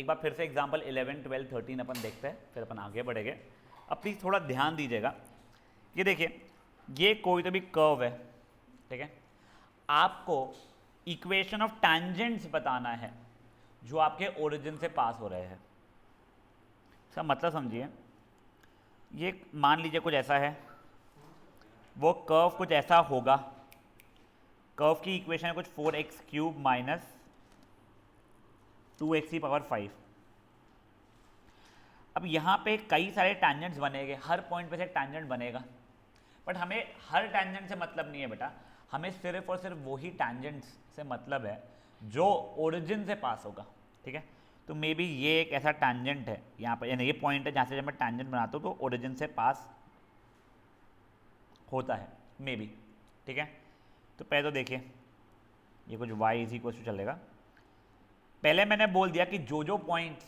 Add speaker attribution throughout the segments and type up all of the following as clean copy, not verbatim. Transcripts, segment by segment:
Speaker 1: एक बार फिर से एग्जाम्पल 11, 12, 13 अपन देखते हैं, फिर अपन आगे बढ़ेंगे। अब प्लीज़ थोड़ा ध्यान दीजिएगा। ये देखिए, ये कोई तो भी कर्व है, ठीक है। आपको इक्वेशन ऑफ टैंजेंट्स बताना है जो आपके ओरिजिन से पास हो रहे हैं। इसका मतलब समझिए, ये मान लीजिए कुछ ऐसा है, वो कर्व कुछ ऐसा होगा। कर्व की इक्वेशन है कुछ 4x³ माइनस 2x की पावर 5। अब यहाँ पे कई सारे टैंजेंट्स बनेंगे, हर पॉइंट पे से एक टैंजेंट बनेगा, बट हमें हर टैंजेंट से मतलब नहीं है बेटा। हमें सिर्फ और सिर्फ वही टैंजेंट्स से मतलब है जो ओरिजिन से पास होगा, ठीक है। तो मे बी ये एक ऐसा टैंजेंट है यहाँ पर, यानी ये पॉइंट है जहाँ से जब मैं टैंजेंट बनाता हूँ तो ओरिजिन से पास होता है, मे बी, ठीक है। तो पहले तो देखिए, ये कुछ y इज इक्वल टू चलेगा। पहले मैंने बोल दिया कि जो जो पॉइंट्स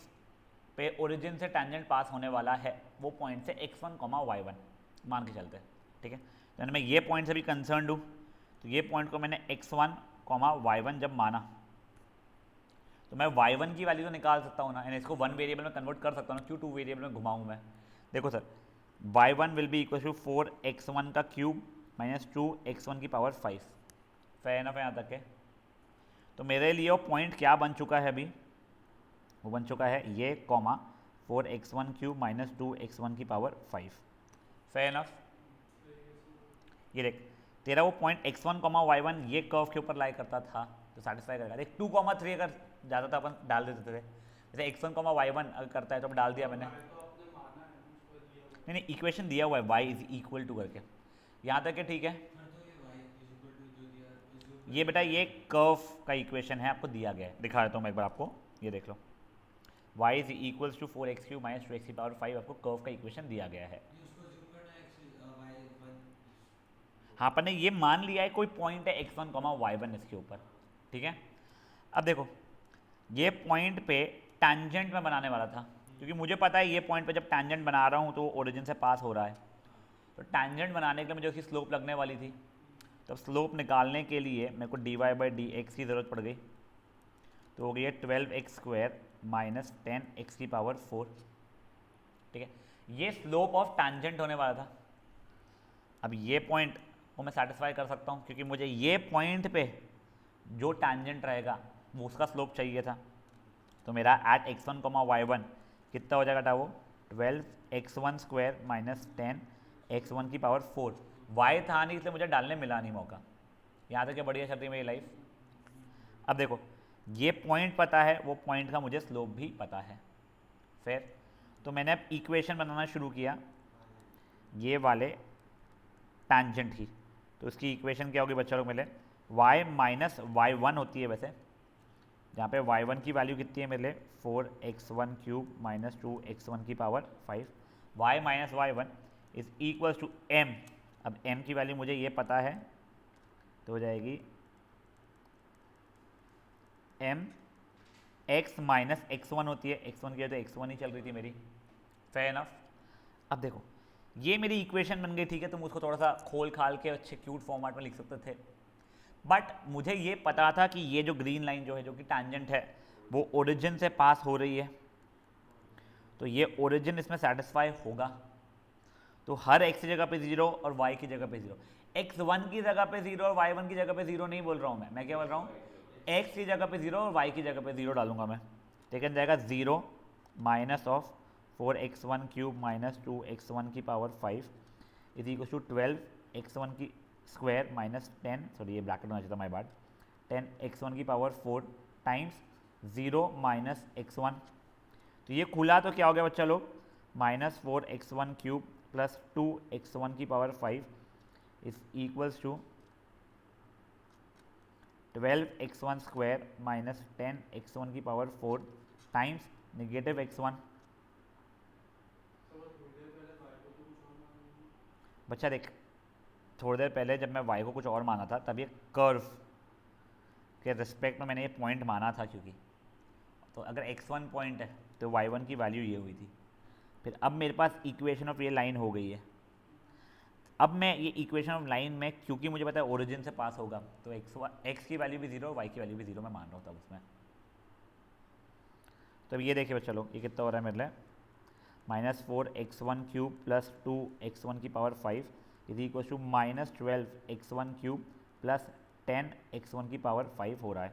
Speaker 1: पे ओरिजिन से टैंजेंट पास होने वाला है वो पॉइंट से x1, y1 मान के चलते हैं, ठीक है। तो मैं ये पॉइंट से भी कंसर्न हूँ, तो ये पॉइंट को मैंने x1, y1 जब माना तो मैं y1 की वैल्यू तो निकाल सकता हूँ ना, यानी इसको 1 वेरिएबल में कन्वर्ट कर सकता हूँ ना, क्यों 2 वेरिएबल में घुमाऊँ मैं। देखो sir, y1 will be equal to 4x1 का क्यूब माइनस 2x1 की पावर 5। फेयर एनफ यहाँ तक है। तो मेरे लिए वो पॉइंट क्या बन चुका है अभी, वो बन चुका है ये कॉमा 4x1³ माइनस 2x1 की पावर 5। Fair enough. ये देख, तेरा वो पॉइंट x1, y1 ये कर्व के ऊपर लाई करता था तो सेटिस्फाई करेगा। देख 2, 3 अगर ज़्यादा था अपन डाल देते थे, जैसे x1, y1 अगर करता है तो डाल दिया मैंने। नहीं नहीं, इक्वेशन दिया हुआ है y इज इक्वल टू करके, यहाँ तक है, ठीक है। ये बेटा ये कर्व का इक्वेशन है, आपको दिया गया है, दिखा देता हूँ मैं एक बार आपको, ये देख लो। y is equals to 4x³ minus 2x की पावर 5 आपको कर्व का इक्वेशन दिया गया है। हाँ, अपन ने ये मान लिया है कोई पॉइंट है x1, y1 इसके ऊपर, ठीक है। अब देखो, ये पॉइंट पे टैंजेंट में बनाने वाला था, क्योंकि मुझे पता है ये पॉइंट पे जब टैंजेंट बना रहा हूँ तो ओरिजिन से पास हो रहा है, तो टैंजेंट बनाने के लिए मुझे उसकी स्लोप लगने वाली थी। तो स्लोप निकालने के लिए मेरे को dy/dx की ज़रूरत पड़ गई, तो हो गई है 12x² माइनस 10x की पावर 4, ठीक है। ये स्लोप ऑफ टैंजेंट होने वाला था। अब ये पॉइंट को मैं सेटिस्फाई कर सकता हूँ, क्योंकि मुझे ये पॉइंट पे जो टैंजेंट रहेगा वो उसका स्लोप चाहिए था। तो मेरा एट x1, y1 कितना हो जाएगा था वो 12x1² माइनस 10x1 की पावर 4। y था नहीं इसलिए मुझे डालने मिला नहीं मौका। यहाँ तक क्या बढ़िया चल रही मेरी लाइफ। अब देखो, ये पॉइंट पता है, वो पॉइंट का मुझे स्लोप भी पता है। फिर तो मैंने अब इक्वेशन बनाना शुरू किया ये वाले टैंजेंट की। तो इसकी इक्वेशन क्या होगी बच्चा लोग, मिले y माइनस y1 होती है वैसे, जहाँ पे y1 की वैल्यू कितनी है मेरे लिए 4x1³ माइनस 2x1 की power 5। y minus y1 is equals to m। अब m की वैल्यू मुझे ये पता है, तो हो जाएगी m x माइनस x1 होती है, x1 की तो x1 ही चल रही थी मेरी। Fair enough. अब देखो, ये मेरी इक्वेशन बन गई, ठीक है। तुम उसको थोड़ा सा खोल खाल के अच्छे क्यूट फॉर्मेट में लिख सकते थे, बट मुझे ये पता था कि ये जो ग्रीन लाइन जो है, जो कि टैंजेंट है, वो ओरिजिन से पास हो रही है, तो ये ओरिजिन इसमें सेटिस्फाई होगा। तो हर x की जगह पे 0 और y की जगह पे 0, x1 की जगह पे 0 और y1 की जगह पे 0 नहीं बोल रहा हूँ मैं क्या बोल रहा हूँ, x की जगह पे 0 और y की जगह पे 0 डालूंगा मैं। लेकिन जाएगा 0 minus of 4x1³ minus 2x1 की power 5 is equal to 12x1 की स्क्वायर माइनस 10, सॉरी ये ब्रैकेट होना चाहिए, माय बैड, 10x1 की पावर 4 टाइम्स 0 माइनस x1। तो ये खुला तो क्या हो गया बच्चा लोग, माइनस 4x1³ प्लस 2x1 की power 5 is equals to 12x1² minus 10x1 की पावर 4 टाइम्स नेगेटिव x1। बच्चा देख, थोड़ी देर पहले जब मैं y को कुछ और माना था तब ये कर्व के रिस्पेक्ट में मैंने ये पॉइंट माना था, क्योंकि तो अगर x1 पॉइंट है तो y1 की वैल्यू ये हुई थी। फिर अब मेरे पास इक्वेशन ऑफ ये लाइन हो गई है। अब मैं ये इक्वेशन ऑफ लाइन में, क्योंकि मुझे पता है ओरिजिन से पास होगा, तो x की वैल्यू भी 0 और y की वैल्यू भी 0 मैं मान रहा हूँ तब उसमें। तो ये देखिए बच्चा लोग, ये कितना हो रहा है मेरे लिए, -4x1³ प्लस 2x1 की power 5 is equal to -12x1³ plus 10x1 की पावर 5 हो रहा है।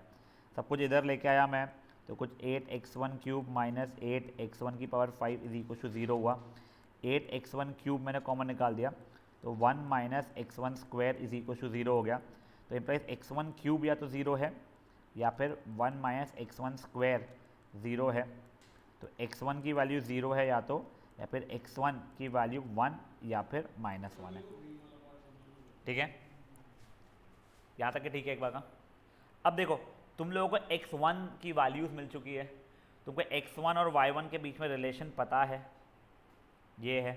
Speaker 1: सब कुछ इधर लेके आया मैं, तो कुछ 8x1³ माइनस 8x1 की पावर 5 इज इक्वल टू 0 हुआ। 8x1³ मैंने कॉमन निकाल दिया, तो 1 minus x1 square is equal to 0 हो गया। तो इम्प्लाइज x1³ या तो 0 है या फिर 1 माइनस x1 स्क्वायर 0 है। तो x1 की वैल्यू 0 है या तो, या फिर x1 की वैल्यू 1 या फिर -1 है। ठीक है, यहाँ तक कि ठीक है एक बार का। अब देखो तुम लोगों को x1 की वैल्यूज़ मिल चुकी है, तुमको x1 और y1 के बीच में रिलेशन पता है, ये है।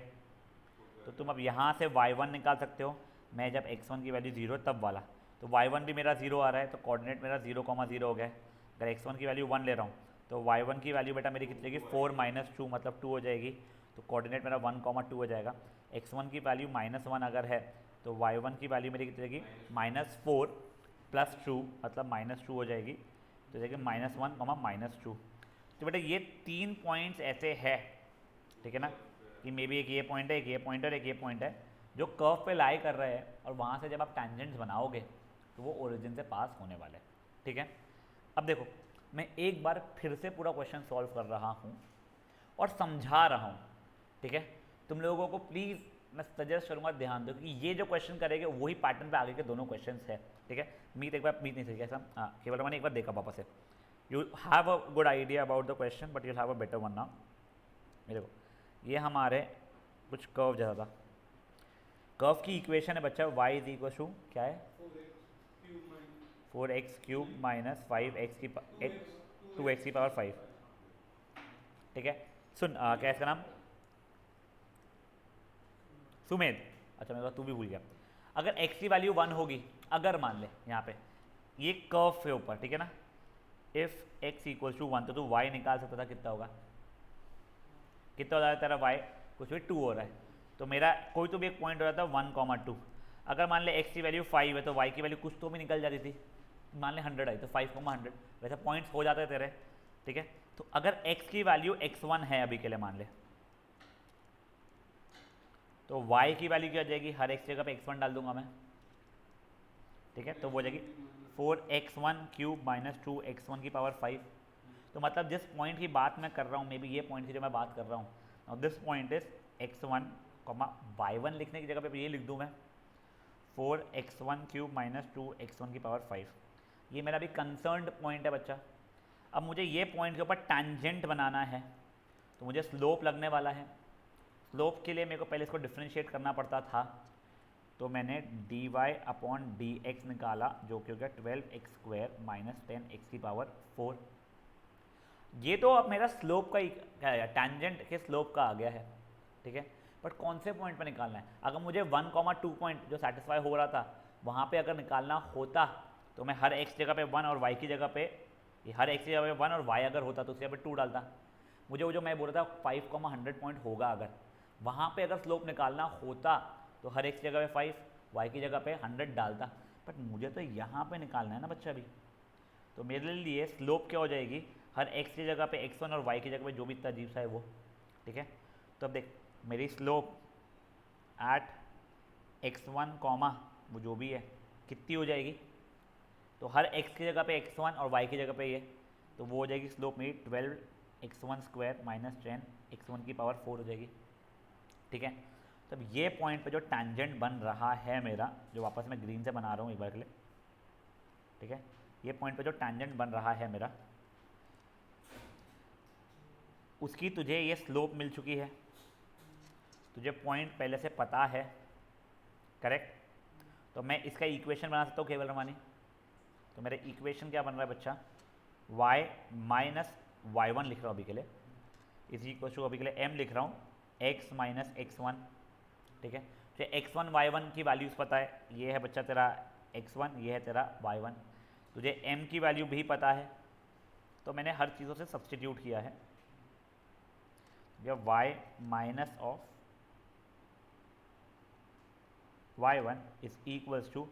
Speaker 1: तो तुम अब यहाँ से y1 निकाल सकते हो। मैं जब x1 की वैल्यू 0 तब वाला, तो y1 भी मेरा 0 आ रहा है, तो कोऑर्डिनेट मेरा 0,0 हो गया है। अगर x1 की वैल्यू 1 ले रहा हूँ तो y1 की वैल्यू बेटा मेरी कितनी होगी, 4 माइनस 2 मतलब 2 हो जाएगी। तो कोऑर्डिनेट मेरा 1,2 हो जाएगा। x1 की वैल्यू -1 अगर है तो y1 की वैल्यू मेरी कितनी रहेगी, -4 प्लस 2 मतलब -2 हो जाएगी। तो जाएगी -1, -2। तो बेटा ये 3 पॉइंट्स ऐसे है, ठीक है ना, कि मे बी एक ये पॉइंट है, एक ये पॉइंट है और एक ये पॉइंट है जो कर्व पे लाई कर रहे हैं, और वहाँ से जब आप टैंजेंट्स बनाओगे तो वो ओरिजिन से पास होने वाले हैं। ठीक है, अब देखो मैं एक बार फिर से पूरा क्वेश्चन सॉल्व कर रहा हूँ और समझा रहा हूँ। ठीक है, तुम लोगों को प्लीज़ मैं सजेस्ट करूँगा ध्यान दो कि ये जो क्वेश्चन करेंगे वही पैटर्न पे आगे के दोनों क्वेश्चन है। ठीक है, मीत एक बार मीत नहीं सही कैसा, हाँ केवल मैंने एक बार देखा वापस से। You have a good idea about the question but you have a better one now. ये देखो, ये हमारे कुछ कर्व जैसा था। कर्व की इक्वेशन है बच्चा y इज इक्वल टू क्या है, 4x³ माइनस 5x की 2x की पावर 5। ठीक है, सुन क्या है इसका नाम, सुमेध। अच्छा मेरे को तू भी भूल गया। अगर x की वैल्यू 1 होगी, अगर मान ले यहाँ पे ये कर्व के ऊपर, ठीक है ना, इफ x इक्वल टू 1 तो तू y निकाल सकता था, कितना होगा, कितना हो रहा है तेरा y, कुछ भी 2 हो रहा है। तो मेरा कोई तो भी एक पॉइंट हो रहा था 1,2। अगर मान ले x की वैल्यू 5 है तो y की वैल्यू कुछ तो भी निकल जाती थी, मान ले 100 आई तो 5,100, वैसे पॉइंट्स हो जाते तेरे। ठीक है, तो अगर x की वैल्यू x1 है अभी के लिए मान ले, तो y की वैल्यू क्या हो जाएगी, हर x जगह पे x1 डाल दूंगा मैं। ठीक है, तो वो हो जाएगी 4x1³ माइनस 2x1 की पावर 5। तो मतलब जिस पॉइंट की बात मैं कर रहा हूँ, मे बी ये पॉइंट की जो मैं बात कर रहा हूँ, और this point is x1, y1 लिखने की जगह पे ये लिख दूँ मैं 4x1³ माइनस 2x1 की पावर 5। ये मेरा भी कंसर्न्ड पॉइंट है बच्चा। अब मुझे ये पॉइंट के ऊपर टैंजेंट बनाना है, तो मुझे स्लोप लगने वाला है। स्लोप के लिए मेरे को पहले इसको डिफ्रेंशिएट करना पड़ता था, तो मैंने dy/dx निकाला जो कि हो गया 12x² माइनस 10x की पावर 4। ये तो अब मेरा स्लोप का ही टैंजेंट के स्लोप का आ गया है। ठीक है, बट कौन से पॉइंट पर निकालना है, अगर मुझे 1,2 पॉइंट जो सेटिस्फाई हो रहा था वहाँ पे अगर निकालना होता तो मैं हर x जगह पे 1 और y की जगह पे, हर x की जगह पे 1 और y अगर होता तो उसकी जगह पे 2 डालता। मुझे वो जो मैं बोल रहा था 5,100 पॉइंट होगा, अगर वहाँ पे अगर स्लोप निकालना होता तो हर x जगह पे 5, y की जगह पे 100 डालता। बट मुझे तो यहाँ पे निकालना है ना बच्चा अभी, तो मेरे लिए स्लोप क्या हो जाएगी, हर x की जगह पे x1 और y की जगह पे जो भी इतना अजीब सा है वो। ठीक है, तो अब देख मेरी स्लोप एट x1 कॉमा वो जो भी है कितनी हो जाएगी, तो हर x की जगह पे x1 और y की जगह पे ये, तो वो हो जाएगी स्लोप मेरी 12x1² माइनस 10x1 की पावर 4 हो जाएगी। ठीक है, तब ये पॉइंट पे जो टैंजेंट बन रहा है मेरा, जो वापस मैं ग्रीन से बना रहा हूँ एक बार के लिए। ठीक है, ये पॉइंट पे जो टैंजेंट बन रहा है मेरा, उसकी तुझे ये स्लोप मिल चुकी है, तुझे पॉइंट पहले से पता है, करेक्ट। तो मैं इसका इक्वेशन बना सकता हूँ केवल रमानी। तो मेरा इक्वेशन क्या बन रहा है बच्चा, y माइनस y1 लिख रहा हूँ अभी के लिए, इसी इक्वल टू अभी के लिए m लिख रहा हूँ x माइनस x1। ठीक है, तो x1 y1 की वैल्यूज़ पता है, ये है बच्चा तेरा x1, ये है तेरा y1। तुझे m की वैल्यू भी पता है, तो मैंने हर चीज़ों से सब्सटीट्यूट किया है। यह y minus of y1 is equals to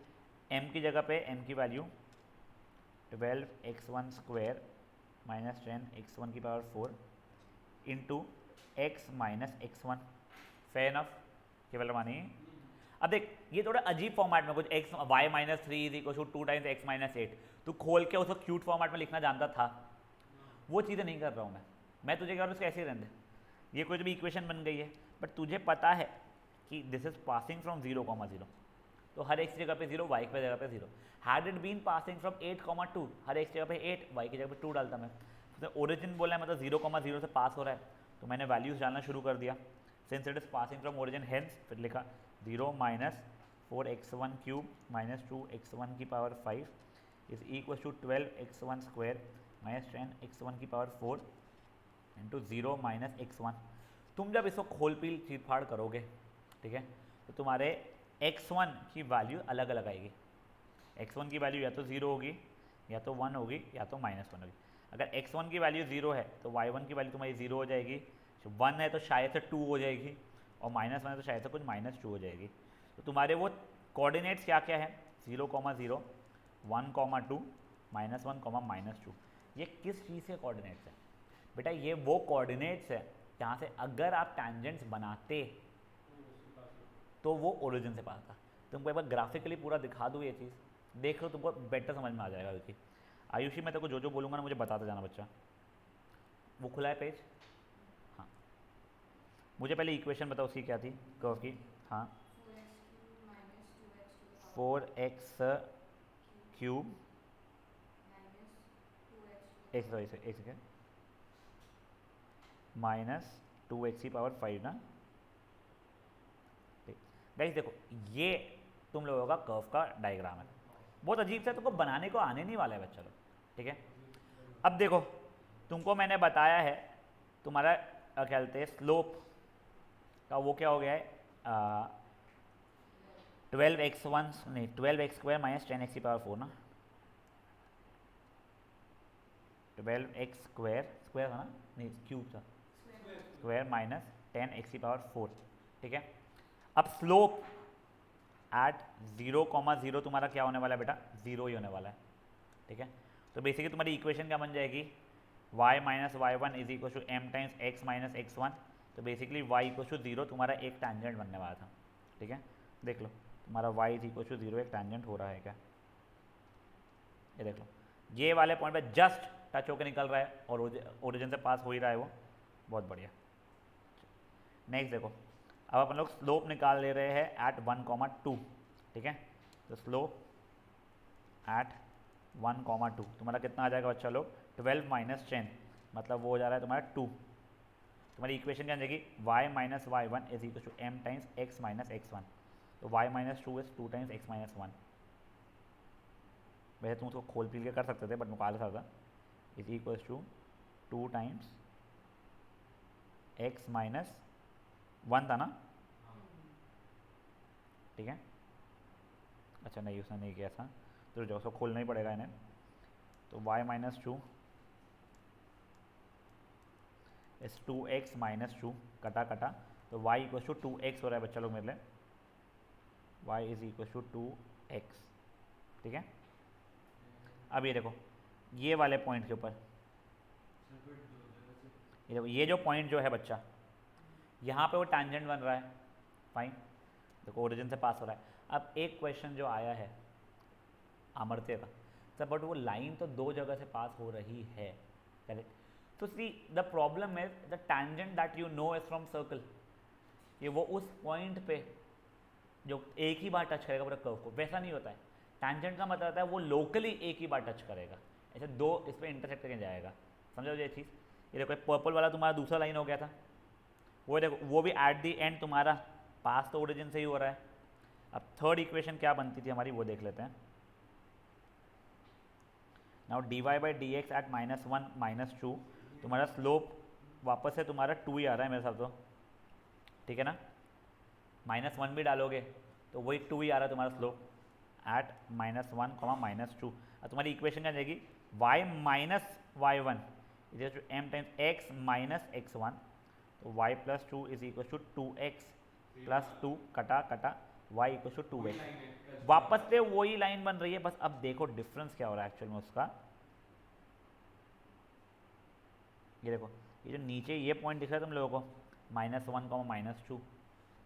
Speaker 1: m की जगह पे m की वैल्यू 12x1² माइनस 10 x1 की power 4 into x minus x1। Fair enough, केवल मानिए। अब देख ये थोड़ा अजीब फॉर्मेट में, कुछ x y minus three is equal to 2 times x minus 8, तू खोल के उसको क्यूट फॉर्मेट में लिखना जानता था, वो चीज़ें नहीं कर रहा हूँ मैं तुझे कह रहा हूँ उसको ऐसे ही रहने दे। ये कोई भी इक्वेशन बन गई है, बट तुझे पता है कि दिस इज पासिंग फ्रॉम 0,0, तो हर एक्स की जगह पे 0, वाई की जगह पे 0। Had it been passing from 8,2, हर एक्स की जगह पे 8, वाई की जगह पे 2 डालता मैं। तो ओरिजिन बोला है मतलब 0,0 से पास हो रहा है, तो मैंने वैल्यूज डालना शुरू कर दिया। Since it is passing from origin, hence फिर लिखा 0 minus 4x1 cube minus 2x1 की power 5 is equal to 12x1 square minus 10x1 की पावर 4 इंटू 0 माइनस x1। तुम जब इसको खोल पील चीर फाड़ करोगे, ठीक है, तो तुम्हारे x1 की वैल्यू अलग अलग आएगी। x1 की वैल्यू या तो 0 होगी, या तो 1 होगी, या तो -1 होगी। अगर x1 की वैल्यू 0 है तो y1 की वैल्यू तुम्हारी 0 हो जाएगी, 1 है तो शायद से 2 हो जाएगी, और -1 है तो शायद से कुछ -2 हो जाएगी। तो तुम्हारे वो कोऑर्डिनेट्स क्या क्या है, 0,0, 1,2, -1, -2। ये किस चीज़ के कोऑर्डिनेट्स हैं बेटा? ये वो कोऑर्डिनेट्स है जहाँ से अगर आप टैंजेंट्स बनाते तो वो ओरिजिन से पास था। तुमको एक बार ग्राफिकली पूरा दिखा दूँ ये चीज़, देख लो, तुमको बेटर समझ में आ जाएगा। क्योंकि आयुषी मैं तेको जो जो बोलूँगा ना मुझे बताते जाना बच्चा। वो खुला है पेज? हाँ, मुझे पहले इक्वेशन बताओ उसकी क्या थी कर्व की। हाँ, 4x क्यूब एक सेकेंड माइनस 2x की पावर 5 ना। गाइस देखो ये तुम लोगों का कर्व का डायग्राम है, बहुत अजीब सा, तुमको बनाने को आने नहीं वाला है बच्चा लोग, ठीक है। अब देखो तुमको मैंने बताया है तुम्हारा क्या कहते हैं स्लोप का, वो क्या हो गया है 12x1 नहीं 12x स्क्वायर माइनस 10x की पावर 4 ना, 12x स्क्वायर स्क्वायर था ना, नहीं क्यूब था, स्क्वायर माइनस 10x की पावर 4, ठीक है। अब स्लोप एट 0,0 तुम्हारा क्या होने वाला है बेटा, 0 ही होने वाला है, ठीक है। तो बेसिकली तुम्हारी इक्वेशन क्या बन जाएगी, y minus y1 is equal to m times x minus x1। तो बेसिकली y इक्वल टू 0 तुम्हारा एक टैंजेंट बनने वाला था, ठीक है। देख लो तुम्हारा y इज इक्वल टू 0 एक टैंजेंट हो रहा है क्या, ये देख लो, ये वाले पॉइंट पे जस्ट टच होकर निकल रहा है और ओरिजिन से पास हो ही रहा है वो, बहुत बढ़िया। नेक्स्ट देखो, अब अपन लोग स्लोप निकाल ले रहे हैं एट 1,2, ठीक है। तो स्लोप एट 1,2 तुम्हारा कितना आ जाएगा बच्चा लोग, 12 माइनस 10, मतलब वो हो जा रहा है तुम्हारा 2। तुम्हारी इक्वेशन क्या जाएगी, y minus y1 is equal to m times x minus x1। तो y minus 2 is 2 times x minus 1। वैसे तुम उसको खोल पील के कर सकते थे बट मुकाल था, is equal to 2 times x minus 1 था ना, ठीक है। अच्छा नहीं उसने नहीं किया था, तो जो उसको खोलना ही पड़ेगा इन्हें। तो y माइनस 2 इस 2x माइनस 2 कटा कटा, तो y इक्वल टू 2x हो रहा है बच्चा लोग मेरे लिए, y is equal to 2x, ठीक है। अब ये देखो ये वाले पॉइंट के ऊपर, ये देखो ये जो पॉइंट जो है बच्चा, यहाँ पे वो टैंजेंट बन रहा है, फाइन, देखो ओरिजिन से पास हो रहा है। अब एक क्वेश्चन जो आया है अमर्त्य का, सर बट वो लाइन तो 2 जगह से पास हो रही है, करेक्ट। तो see the problem is the tangent that you know is from circle, ये वो उस पॉइंट पे जो एक ही बार टच करेगा पूरा कर्व को, वैसा नहीं होता है। टैंजेंट का मतलब होता है वो लोकली एक ही बार टच करेगा, ऐसे 2 इस पर इंटरसेक्ट करके जाएगा, समझो ये चीज़। ये देखो पर्पल वाला तुम्हारा दूसरा लाइन हो गया था, वो देखो वो भी एट दी एंड तुम्हारा पास तो ओरिजिन से ही हो रहा है। अब थर्ड इक्वेशन क्या बनती थी हमारी वो देख लेते हैं। Now dy by d x at -1 -2 तुम्हारा स्लोप वापस से तुम्हारा 2 ही आ रहा है मेरे साथ तो, ठीक है ना। -1 भी डालोगे तो वही 2 ही आ रहा है तुम्हारा स्लोप एट -1, -2। अब तुम्हारी इक्वेशन क्या जाएगी, y minus y1 is equal to m times x minus x1। तो y plus 2 is equal to 2x plus 2 कटा कटा y इक्वल टू 2x, वापस से वही लाइन बन रही है। बस अब देखो डिफरेंस क्या हो रहा है एक्चुअल में उसका, ये देखो, ये जो नीचे ये पॉइंट दिख रहा है तुम लोगों को -1, -2,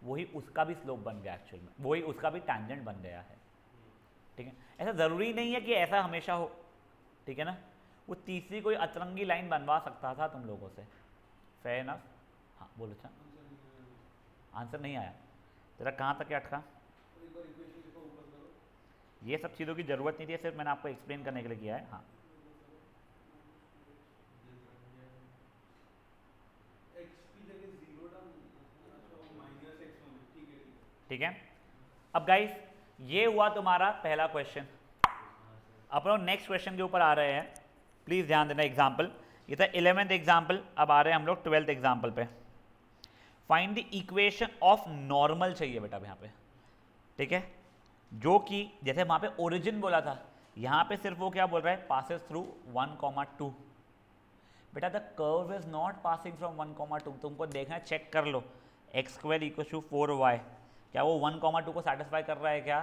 Speaker 1: वही उसका भी स्लोप बन गया एक्चुअल में, वही उसका भी टैंजेंट बन गया है। ठीक है, ऐसा ज़रूरी नहीं है कि ऐसा हमेशा हो, ठीक है ना। वो तीसरी कोई अतरंगी लाइन बनवा सकता था तुम लोगों से, फेयर इनफ। हाँ बोलो। अच्छा, आंसर नहीं आया तेरा, कहाँ तक अटका? ये सब चीज़ों की ज़रूरत नहीं थी, सिर्फ मैंने आपको एक्सप्लेन करने के लिए किया है। हाँ ठीक है। अब गाइस ये हुआ तुम्हारा पहला क्वेश्चन। अब लोग नेक्स्ट क्वेश्चन के ऊपर आ रहे हैं, प्लीज़ ध्यान देना। एग्जाम्पल ये था 11th एग्जाम्पल, अब आ रहे हैं हम लोग 12th एग्जाम्पल पे। Find the equation of normal चाहिए बेटा यहाँ पे, ठीक है, जो कि जैसे वहाँ पे ओरिजिन बोला था, यहाँ पे सिर्फ वो क्या बोल रहा है, पासेस थ्रू 1, 2। बेटा the curve is not passing from 1, 2, तुमको देखना है, चेक कर लो। x² = 4y, क्या वो 1, 2 को सेटिस्फाई कर रहा है क्या?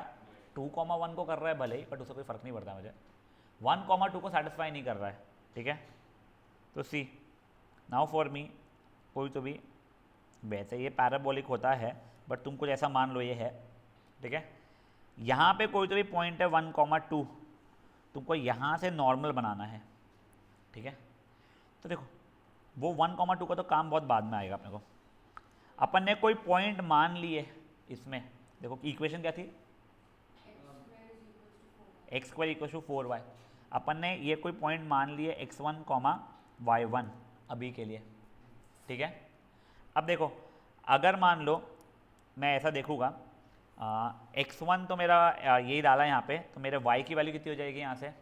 Speaker 1: 2, 1 को कर रहा है भले ही, बट उससे कोई फर्क नहीं पड़ता मुझे। 1, 2 को सेटिस्फाई नहीं कर रहा है, ठीक है। तो सी नाउ फॉर मी, कोई तो भी, वैसे ये पैराबोलिक होता है बट तुम कुछ ऐसा मान लो ये है, ठीक है। यहाँ पे कोई तो भी पॉइंट है 1, 2, तुमको यहाँ से नॉर्मल बनाना है, ठीक है। तो देखो वो 1, 2 का तो काम बहुत बाद में आएगा अपने को। अपन ने कोई पॉइंट मान लिए इसमें, देखो इक्वेशन क्या थी, x² = 4y। अपन ने ये कोई पॉइंट मान लिए x1, y1 अभी के लिए, ठीक है। अब देखो अगर मान लो मैं ऐसा देखूँगा, x1 तो मेरा यही डाला यहाँ पे, तो मेरे y की वैल्यू कितनी हो जाएगी यहाँ से,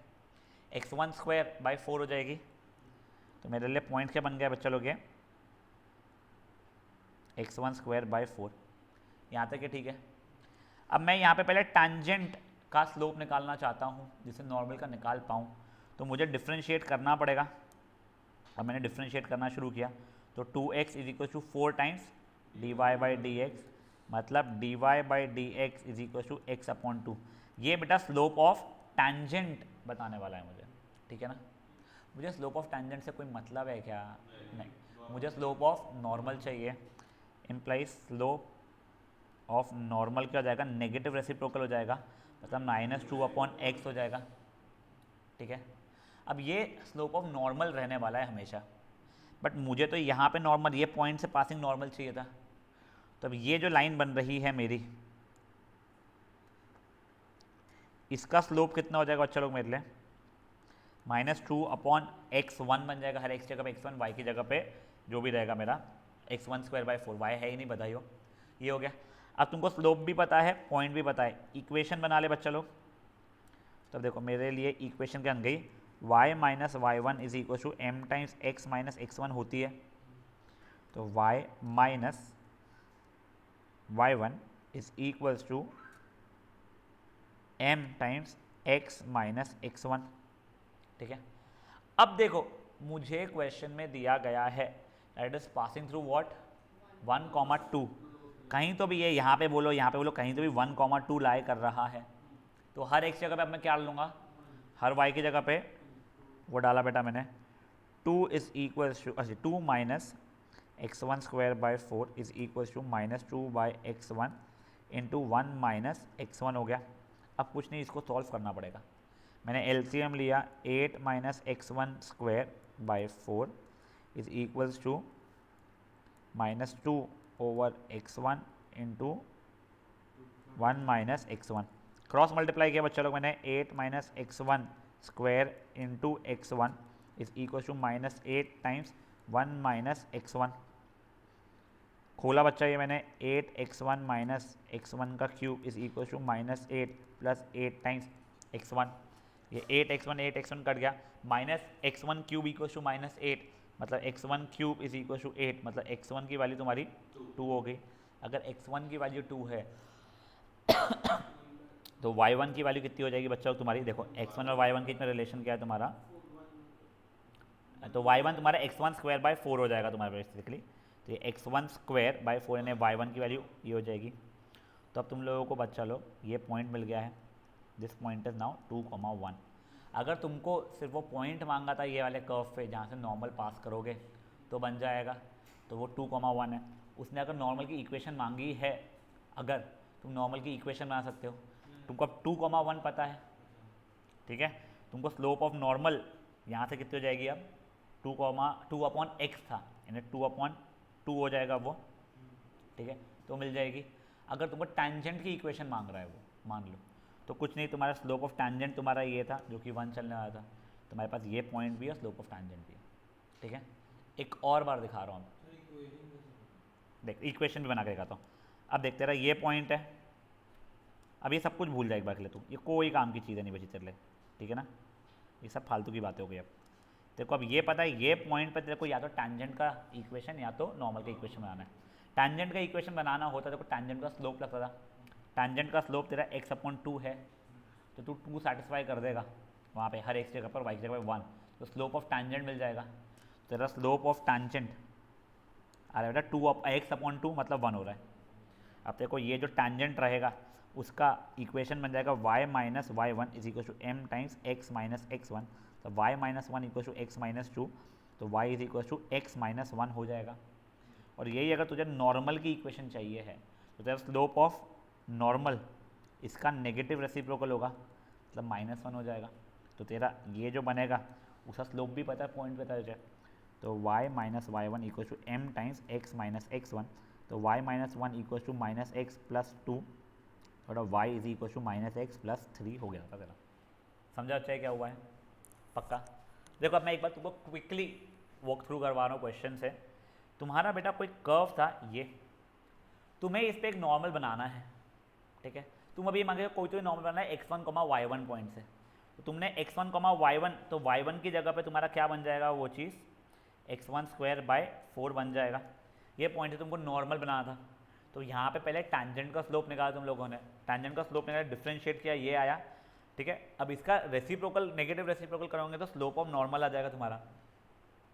Speaker 1: x1² / 4 हो जाएगी। तो मेरे लिए पॉइंट क्या बन गया बच्चा लोग, ये x1² / 4, यहाँ तक है, ठीक है। अब मैं यहाँ पे पहले टैंजेंट का स्लोप निकालना चाहता हूँ, जिसे नॉर्मल का निकाल पाऊँ, तो मुझे डिफ्रेंशिएट करना पड़ेगा। अब मैंने डिफ्रेंशिएट करना शुरू किया, तो 2x = 4 टाइम्स dy/dx, मतलब dy/dx = x/2। ये बेटा स्लोप ऑफ टैंजेंट बताने वाला है मुझे, ठीक है ना। मुझे स्लोप ऑफ टैंजेंट से कोई मतलब है क्या? नहीं, मुझे स्लोप ऑफ नॉर्मल चाहिए। इम्प्लाइज स्लोप ऑफ नॉर्मल क्या हो जाएगा, नेगेटिव रेसिप्रोकल हो जाएगा, मतलब -2/x हो जाएगा, ठीक है। अब ये स्लोप ऑफ नॉर्मल रहने वाला है हमेशा, बट मुझे तो यहाँ पे नॉर्मल, ये पॉइंट से पासिंग नॉर्मल चाहिए था। तो अब ये जो लाइन बन रही है मेरी, इसका स्लोप कितना हो जाएगा बच्चा लोग मेरे लिए, -2/x1 बन जाएगा। हर x जगह पे x1, y की जगह पे जो भी रहेगा मेरा x1² / 4, y है ही नहीं, बधाई हो, ये हो गया। अब तुमको स्लोप भी पता है, पॉइंट भी पता है, इक्वेशन बना ले बच्चा लोग। तब देखो मेरे लिए इक्वेशन क्या बन गई, y - y1 = m times x - x1 होती है। तो y - y1 = m times x - x1, ठीक है। अब देखो मुझे क्वेश्चन में दिया गया है that is passing through what, 1, 2। कहीं तो भी ये यहाँ पे बोलो, यहाँ पे बोलो, कहीं तो भी 1, 2 लाई कर रहा है। तो हर एक जगह पे अब मैं क्या लूँगा, हर y की जगह पे वो डाला बेटा मैंने, 2 = 2 - x1² / 4 = -2/x1 × 1 - x1 हो गया। अब कुछ नहीं, इसको सॉल्व करना पड़ेगा। मैंने एलसीएम लिया, 8 - x1² / 4 = -2/x1 × 1 - x1। Cross multiply किया बच्चा लोग मैंने, 8 - x1² × x1 = -8 टाइम्स 1 - x1। खोला बच्चा ये मैंने, 8x1 - x1 का क्यूब = -8 + 8 टाइम्स x1। ये 8x1 कट गया, -x1³ = -8, मतलब x1³ = 8, मतलब x1 की वैल्यू तुम्हारी 2 हो गई। अगर x1 की वैल्यू 2 है तो y1 की वैल्यू कितनी हो जाएगी बच्चा तुम्हारी, देखो x1 और y1 के बीच में रिलेशन क्या है तुम्हारा, तो y1 तुम्हारा x1² / 4 हो जाएगा तुम्हारा बेसिकली। तो ये x1² / 4 यानी y1 की वैल्यू ये हो जाएगी। तो अब तुम लोगों को बच्चा लोग ये पॉइंट मिल गया है, दिस पॉइंट इज नाउ 2, 1। अगर तुमको सिर्फ वो पॉइंट मांगा था ये वाले कर्व पे जहाँ से नॉर्मल पास करोगे, तो बन जाएगा, तो वो 2,1 है। उसने अगर नॉर्मल की इक्वेशन मांगी है, अगर तुम नॉर्मल की इक्वेशन बना सकते हो, तुमको अब 2,1 पता है, ठीक है। तुमको स्लोप ऑफ नॉर्मल यहाँ से कितनी हो जाएगी अब 2,2/x था, यानी 2/2 हो जाएगा वो, ठीक है, तो मिल जाएगी। अगर तुमको टैंजेंट की इक्वेशन मांग रहा है वो, मान लो, तो कुछ नहीं, तुम्हारा स्लोप ऑफ टैंजेंट तुम्हारा ये था जो कि 1 चलने वाला था, तुम्हारे पास ये पॉइंट भी है, स्लोप ऑफ टैंजेंट भी है, ठीक है। एक और बार दिखा रहा हूँ, देख इक्वेशन भी बना के दिखाता हूँ। अब देख तेरा ये पॉइंट है, अब ये सब कुछ भूल जाए एक बार के लिए, तू ये कोई काम की चीज़ें नहीं बची तेरे लिए, ठीक है ना, ये सब फालतू की बातें हो गई। अब तेरे को अब ये पता है ये पॉइंट पे तेरे को या तो टैंजेंट का इक्वेशन या तो नॉर्मल का इक्वेशन बनाना है। टैंजेंट का इक्वेशन बनाना होता है तो टैंजेंट का स्लोप लगता था, टैंजेंट का स्लोप तेरा x/2 है, तो तू 2 सेटिस्फाई कर देगा वहाँ पे, हर एक जगह पर y की जगह पर 1, तो स्लोप ऑफ टैंजेंट मिल जाएगा। तेरा स्लोप ऑफ टैंजेंट आ रहा है बेटा 2x/2 मतलब 1 हो रहा है। अब तेरे को ये जो टैंजेंट रहेगा उसका इक्वेशन बन जाएगा y minus y1 is equal to m times x minus x1, तो y minus 1 equal to x minus 2, तो y is equal to x minus 1 हो जाएगा। और यही अगर तुझे नॉर्मल की इक्वेशन चाहिए है तो तेरा स्लोप ऑफ नॉर्मल इसका नेगेटिव रेसिप्रोकल होगा, मतलब -1 हो जाएगा। तो तेरा ये जो बनेगा उसका स्लोप भी पता है, पॉइंट पता है तुझे, तो y minus y1 equal to m times x minus x1, तो y minus 1 equal to minus x plus 2 और y is equal to minus x plus 3 हो गया था तेरा। समझा अच्छा है क्या हुआ है? पक्का? देखो अब मैं एक बार तुमको क्विकली वॉक थ्रू करवा रहा हूँ क्वेश्चन से। तुम्हारा बेटा कोई कर्व था ये, तुम्हें इस पर एक नॉर्मल बनाना है, ठीक है। तुम अभी मांगे कोई तो नॉर्मल बनाना है x1, y1 पॉइंट से, तो तुमने x1, y1, तो y1 की जगह पे तुम्हारा क्या बन जाएगा वो चीज़ x1² 4 बन जाएगा। ये पॉइंट है, तुमको नॉर्मल बनाना था, तो यहाँ पे पहले टैंजेंट का स्लोप निकाला तुम लोगों ने, टैंजेंट का स्लोप निकाला, डिफरेंशिएट किया, ये आया, ठीक है। अब इसका रेसिप्रोकल नेगेटिव रेसिप्रोकल करोगे तो स्लोप ऑफ नॉर्मल आ जाएगा तुम्हारा।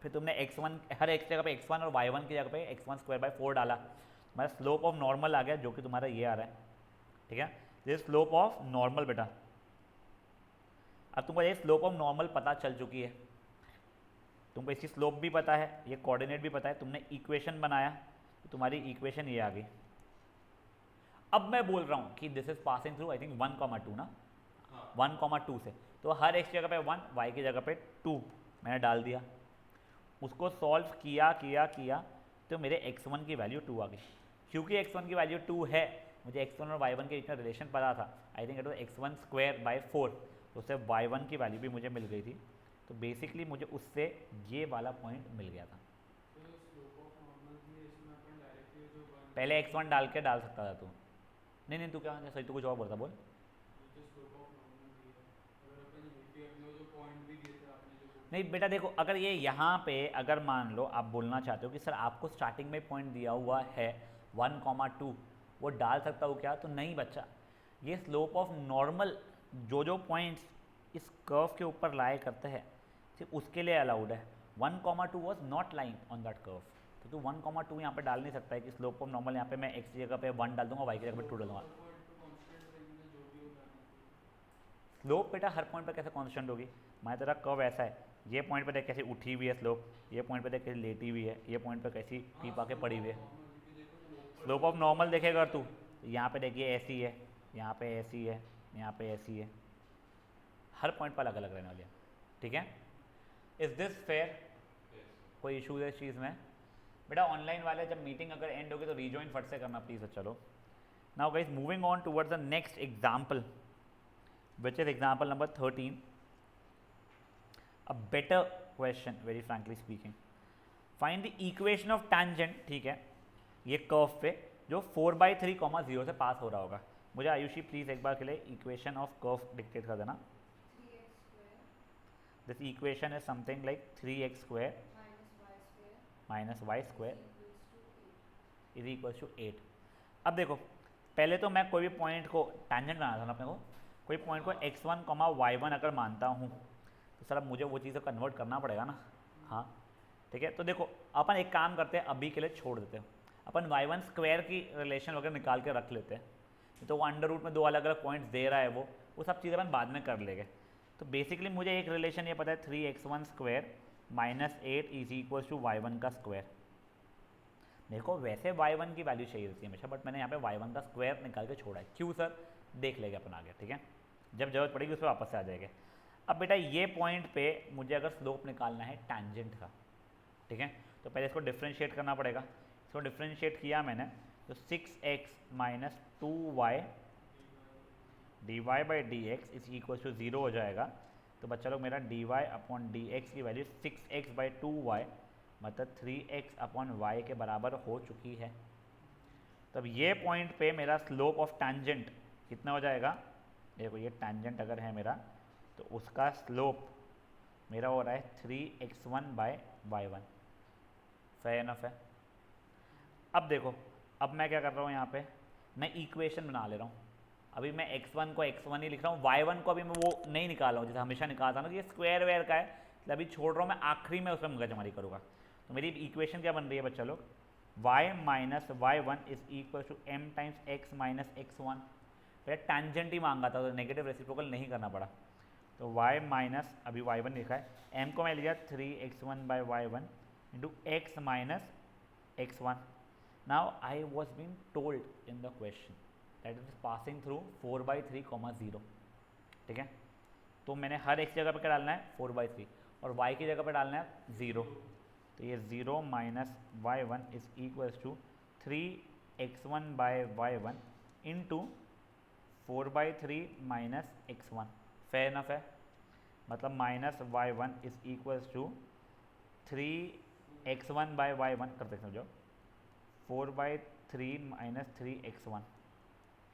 Speaker 1: फिर तुमने x1 हर एक जगह पे x1 और y1 की जगह पे x1² 4 डाला, तुम्हारा स्लोप ऑफ नॉर्मल आ गया जो कि तुम्हारा ये आ रहा है, ठीक है। दिस स्लोप ऑफ नॉर्मल बेटा। अब तुमको ये स्लोप ऑफ नॉर्मल पता चल चुकी है, तुमको इसकी स्लोप भी पता है, ये कोऑर्डिनेट भी पता है, तुमने इक्वेशन बनाया तो तुम्हारी इक्वेशन ये आ गई। अब मैं बोल रहा हूँ कि this is passing through I think 1,2 ना, 1,2 से, तो हर एक जगह पे 1, y की जगह पे 2 मैंने डाल दिया, उसको सॉल्व किया किया किया तो मेरे x1 की वैल्यू 2 आ गई। क्योंकि x1 की वैल्यू 2 है, मुझे x1 और y1 के बीच में रिलेशन पता था, I think it was x1² 4, तो उससे y1 की वैल्यू भी मुझे मिल गई थी, तो बेसिकली मुझे उससे ये वाला पॉइंट मिल गया था। पहले x1 डाल के डाल सकता था तू, नहीं तू क्या सही, तू कुछ और बोलता, बोल। नहीं बेटा देखो, अगर ये यहाँ पे अगर मान लो आप बोलना चाहते हो कि सर आपको स्टार्टिंग में पॉइंट दिया हुआ है 1,2, वो डाल सकता हूँ क्या, तो नहीं बच्चा, ये स्लोप ऑफ नॉर्मल जो पॉइंट्स इस कर्व के ऊपर लाए करते हैं सिर्फ उसके लिए अलाउड है। 1,2 was not lying on that curve, तो तू 1,2 यहाँ पे डाल नहीं सकता है कि स्लोप ऑफ नॉर्मल यहाँ पे मैं x की जगह पे 1 डाल दूंगा, y की जगह पे 2 डाल दूंगा। स्लोप बेटा हर पॉइंट पर कैसे कांस्टेंट होगी, मैं तेरा कर्व ऐसा है, ये पॉइंट पे देख कैसी उठी हुई है स्लोप, ये पॉइंट पे देख कैसी लेटी हुई है, ये पॉइंट पे कैसी टीप आके पड़ी हुई है। स्लोप ऑफ नॉर्मल देखेगा तू, यहाँ पे देखिए ऐसी है, यहाँ पे ऐसी है, यहाँ पे ऐसी है, हर पॉइंट पर अलग अलग रहने वाली है, ठीक है। Is this fair? कोई इशू है इस चीज़ में? बेटा ऑनलाइन वाले जब मीटिंग अगर एंड होगी तो रीजॉइन फट से करना प्लीज़। चलो now guys moving on towards the next example which is example number 13, a better question very frankly speaking. Find the equation of tangent, ठीक है, ये कर्व पे जो 4/3, 0 से पास हो रहा होगा। मुझे आयुषी प्लीज एक बार के लिए इक्वेशन ऑफ कर्व डिक्टेट कर देना। This equation is something like 3x² minus y square is equal to 8। अब देखो पहले तो मैं कोई भी पॉइंट को टैंजेंट बनाना था अपने को, कोई पॉइंट को x1, y1 अगर मानता हूँ तो सर अब मुझे वो चीज़ें कन्वर्ट करना पड़ेगा ना। हाँ ठीक है, तो देखो अपन एक काम करते हैं, अभी के लिए छोड़ देते हैं, अपन y1² की रिलेशन वगैरह निकाल के रख लेते हैं, तो वो अंडर रूट में 2 अलग अलग पॉइंट्स दे रहा है, वो सब चीज़ें अपन बाद में कर लेंगे। तो बेसिकली मुझे एक रिलेशन ये पता है 3x1² -8 is equal to y1 का स्क्वायर। देखो वैसे y1 की वैल्यू चाहिए रहती है हमेशा, बट मैंने यहाँ पे y1 का स्क्वायर निकाल के छोड़ा है। क्यों सर? देख लेंगे अपन आगे, ठीक है, जब जरूरत पड़ेगी उस पर वापस से आ जाएंगे। अब बेटा ये पॉइंट पे मुझे अगर स्लोप निकालना है टैंजेंट का, ठीक है, तो पहले इसको डिफ्रेंशिएट करना पड़ेगा। इसको डिफ्रेंशिएट किया मैंने तो 6x minus 2y dy by d x is equal to 0 हो जाएगा। तो बच्चा लोग मेरा dy अपॉन डी एक्स की वैल्यू 6x बाई 2y मतलब 3x अपॉन वाई के बराबर हो चुकी है। तब ये पॉइंट पे मेरा स्लोप ऑफ टैंजेंट कितना हो जाएगा? देखो ये टैंजेंट अगर है मेरा तो उसका स्लोप मेरा हो रहा है 3x1 by y1। Fair enough है। अब देखो, अब मैं क्या कर रहा हूँ यहाँ पे, मैं इक्वेशन बना ले रहा हूँ। अभी मैं x1 को x1 ही लिख रहा हूँ, y1 को अभी मैं वो नहीं निकाल रहा हूँ जैसे हमेशा निकालता ना कि ये स्क्वायर वेयर का है, तो अभी छोड़ रहा हूँ, मैं आखिरी में उसमें मगजमारी करूँगा। तो मेरी इक्वेशन क्या बन रही है बच्चा लोग? y minus y1 is equal to m times x minus x1। फिर टैंजेंट ही मांगा था तो नेगेटिव रेसिप्रोकल नहीं करना पड़ा। तो y माइनस अभी y1 लिखा है, m को मैं लिया 3x1 by y1 into x minus x1। Now I was been told in the question that is passing through 4/3, 0, ठीक है। तो मैंने हर एक जगह पर क्या डालना है? 4/3, और y की जगह पर डालना है 0। तो ये 0 minus y1 is equals to 3x1 by y1 into 4/3 minus x1। Fair enough है। मतलब minus y1 is equals to 3x1 by y1 करते समझो 4/3 माइनस 3x1,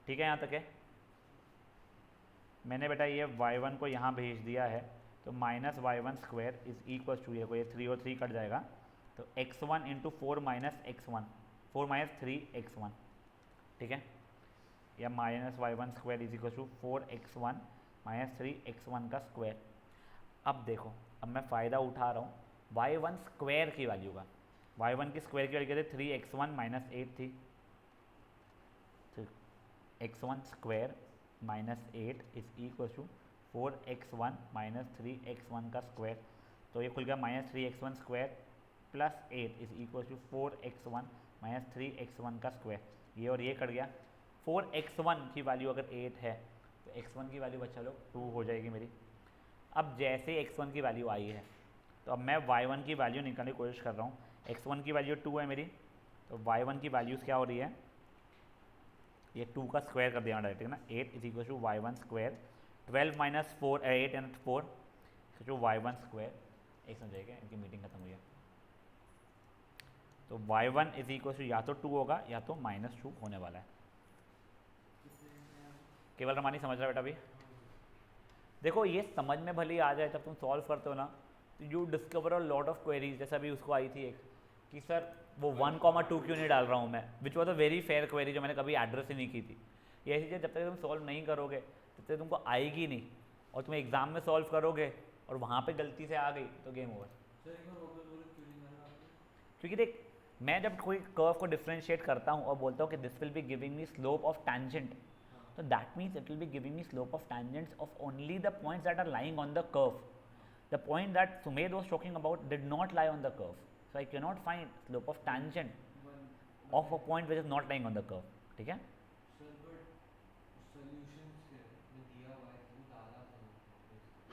Speaker 1: ठीक है। यहाँ तक है। मैंने बेटा ये y1 को यहाँ भेज दिया है, तो minus y1 square is equal to ये 3 और 3 कट जाएगा, तो x1 into 4 minus x1, 4 minus 3x1, ठीक है, या minus y1 square is equal to 4x1 minus 3x1 का स्क्वायर। अब देखो, अब मैं फ़ायदा उठा रहा हूँ y1 स्क्वायर की वैल्यू का। y1 की स्क्वायर की वैल्यू कहते 3x1 माइनस 8 थी, तो x1 square minus 8 is equal to 4x1 minus 3x1 का स्क्वायर। तो ये खुल गया minus 3x1 square plus 8 is equal to 4x1 minus 3x1 का स्क्वायर। ये और ये कट गया। 4x1 की वैल्यू अगर 8 है तो x1 की वैल्यू बच्चा लोग 2 हो जाएगी मेरी। अब जैसे x1 की वैल्यू आई है तो अब मैं y1 की वैल्यू निकालने की कोशिश कर रहा हूँ। x1 की वैल्यू 2 है मेरी, तो y1 की वैल्यूज़ क्या हो रही है? ये 2 का स्क्वायर कर दिया डायरेक्ट, है ना। 8 is equal to y1 square, 12 minus 4 8 and 4 जो y1 स्क्वायर। एक समझाइएगा, इनकी मीटिंग खत्म हुई है। तो y1 इज इक्वल टू या तो 2 होगा या तो -2 होने वाला है। केवल रमानी समझ रहा बेटा? अभी देखो ये समझ में भले ही आ जाए, जब तुम सॉल्व करते हो ना तो you discover a lot of queries. जैसे अभी उसको आई थी एक कि सर वो 1,2 क्यों नहीं डाल रहा हूँ मैं, which was a very fair query जो मैंने कभी एड्रेस ही नहीं की थी। ये ऐसी चीज़ जब तक तुम सॉल्व नहीं करोगे तब तक तुमको आएगी नहीं, और तुम एग्जाम में सॉल्व करोगे और वहाँ पे गलती से आ गई तो गेम ओवर। क्योंकि देख, मैं जब कोई कर्व को डिफ्रेंशिएट करता हूँ और बोलता हूँ कि this will be giving me slope of tangent, so that means it will be giving me slope of tangents of only the points that are lying on the curve. The point that Sumed was talking about did not lie on the curve, so I cannot find slope of tangent of a point which is not lying on the curve, ठीक है।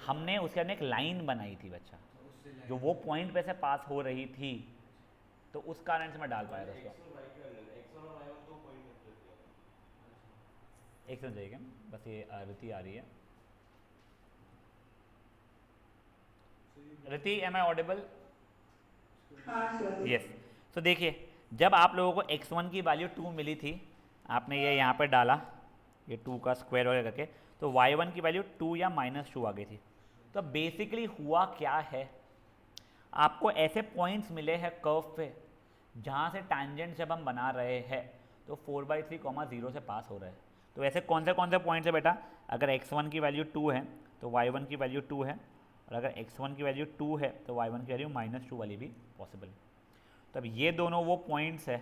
Speaker 1: हमने उसके अंदर एक line बनाई थी बच्चा, जो वो पॉइंट पे से पास हो रही थी, तो उस कारण से मैं डाल पाया था उसको। एक सेकंड जाइएगा, बस ये रति आ रही है। रति, एम आई ऑडिबल? यस। तो देखिए, जब आप लोगों को x1 की वैल्यू 2 मिली थी, आपने ये यहाँ पे डाला, ये 2 का स्क्वायर वगैरह करके, तो y1 की वैल्यू 2 या -2 आ गई थी। तो बेसिकली हुआ क्या है, आपको ऐसे पॉइंट्स मिले हैं कर्व पे जहाँ से टैंजेंट जब हम बना रहे हैं तो 4/3, 0 से पास हो रहा है। तो ऐसे कौन से पॉइंट्स है बेटा? अगर x1 की वैल्यू 2 है तो y1 की वैल्यू 2 है, और अगर x1 की वैल्यू 2 है तो y1 की वैल्यू -2 वाली भी पॉसिबल है। तो अब ये दोनों वो पॉइंट्स है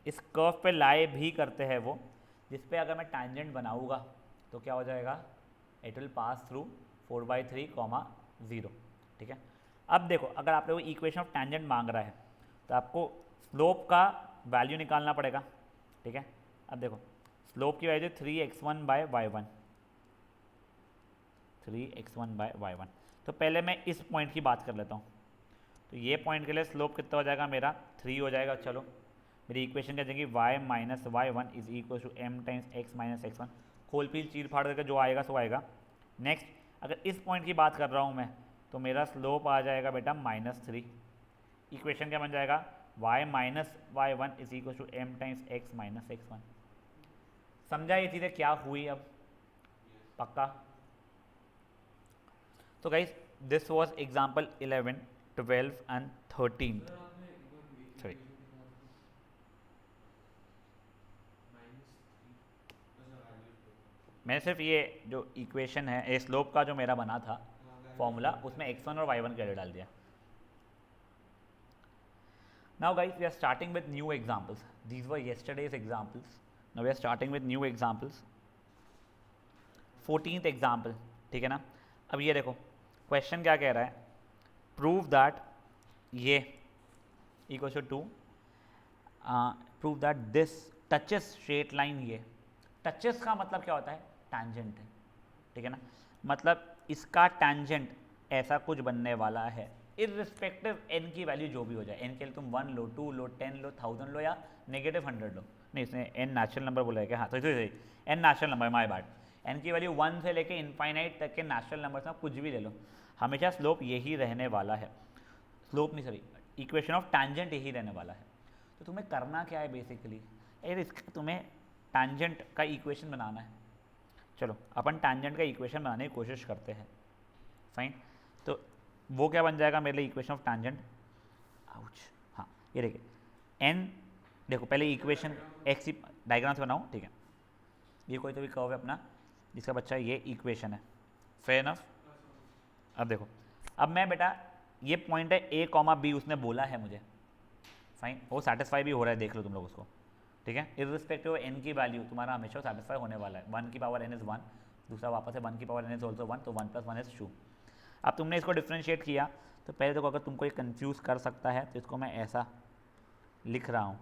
Speaker 1: इस कर्व पे लाए भी करते हैं वो, जिस पे अगर मैं टैंजेंट बनाऊँगा तो क्या हो जाएगा? इट विल पास थ्रू 4/3, 0, ठीक है। अब देखो अगर आप लोगों को इक्वेशन ऑफ टेंजेंट मांग रहा है तो आपको स्लोप का वैल्यू निकालना पड़ेगा, ठीक है। अब देखो स्लोप की value 3x1 by y1, 3x1 by y1। तो पहले मैं इस पॉइंट की बात कर लेता हूँ। तो ये पॉइंट के लिए स्लोप कितना हो जाएगा मेरा 3 हो जाएगा। चलो मेरी इक्वेशन क्या जाएगी y minus y1 is equal to m times x minus x1। खोल पील चीर फाड़ करके जो आएगा सो आएगा। नेक्स्ट अगर इस पॉइंट की बात कर रहा हूँ मैं तो मेरा स्लोप आ जाएगा बेटा -3। इक्वेशन क्या बन जाएगा y minus y1 is equal to m times x minus x1। समझा ये चीज़ें क्या हुई अब पक्का? तो guys this was example 11, 12 and 13। Sorry मैंने सिर्फ ये जो इक्वेशन है ये स्लोप का जो मेरा बना था फॉर्मूला उसमें x1 और y1 के लिए डाल दिया। Now guys we are starting with new examples. These were yesterday's examples, now we are starting with new examples. 14th example, ठीक है ना। अब ये देखो क्वेश्चन क्या कह रहा है, प्रूव दैट ये equal to prove that this touches straight line. ये टचेस का मतलब क्या होता है, टैंजेंट है, ठीक है ना। मतलब इसका टैंजेंट ऐसा कुछ बनने वाला है इररिस्पेक्टिव n की वैल्यू जो भी हो जाए। n के लिए तुम 1 लो, 2 लो, 10 लो, 1000 लो या -100 लो। नहीं इसने n नेचुरल नंबर बोला है क्या? हाँ तो सही n natural number, my bad. n की वैल्यू 1 से लेके इनफाइनाइट तक के नेचुरल नंबर्स में कुछ भी ले लो, हमेशा स्लोप यही रहने वाला है। स्लोप नहीं सॉरी, इक्वेशन ऑफ टैंजेंट यही रहने वाला है। तो तुम्हें करना क्या है बेसिकली, इसका तुम्हें टैंजेंट का इक्वेशन बनाना है। चलो अपन टैंजेंट का इक्वेशन बनाने की कोशिश करते हैं। फाइन, तो वो क्या बन जाएगा मेरे लिए इक्वेशन ऑफ टैंजेंट। आउच, हाँ ये देखिए n, देखो पहले इक्वेशन एक्स डायग्राम से बनाऊँ, ठीक है। ये कोई तो भी कर्व है अपना जिसका बच्चा ये इक्वेशन है, फेयर इनफ। अब देखो अब मैं बेटा ये पॉइंट है a कॉमा बी उसने बोला है मुझे, फाइन वो सेटिस्फाई भी हो रहा है, देख लो तुम लोग उसको, ठीक है। इररिस्पेक्टिव n की वैल्यू तुम्हारा हमेशा सेटिस्फाई होने वाला है। 1 की पावर n इज़ 1, दूसरा वापस है 1 की पावर n इज ऑल्सो 1, तो 1 + 1 इज 2। अब तुमने इसको डिफ्रेंशिएट किया तो पहले देखो अगर तुमको ये कंफ्यूज कर सकता है तो इसको मैं ऐसा लिख रहा हूँ,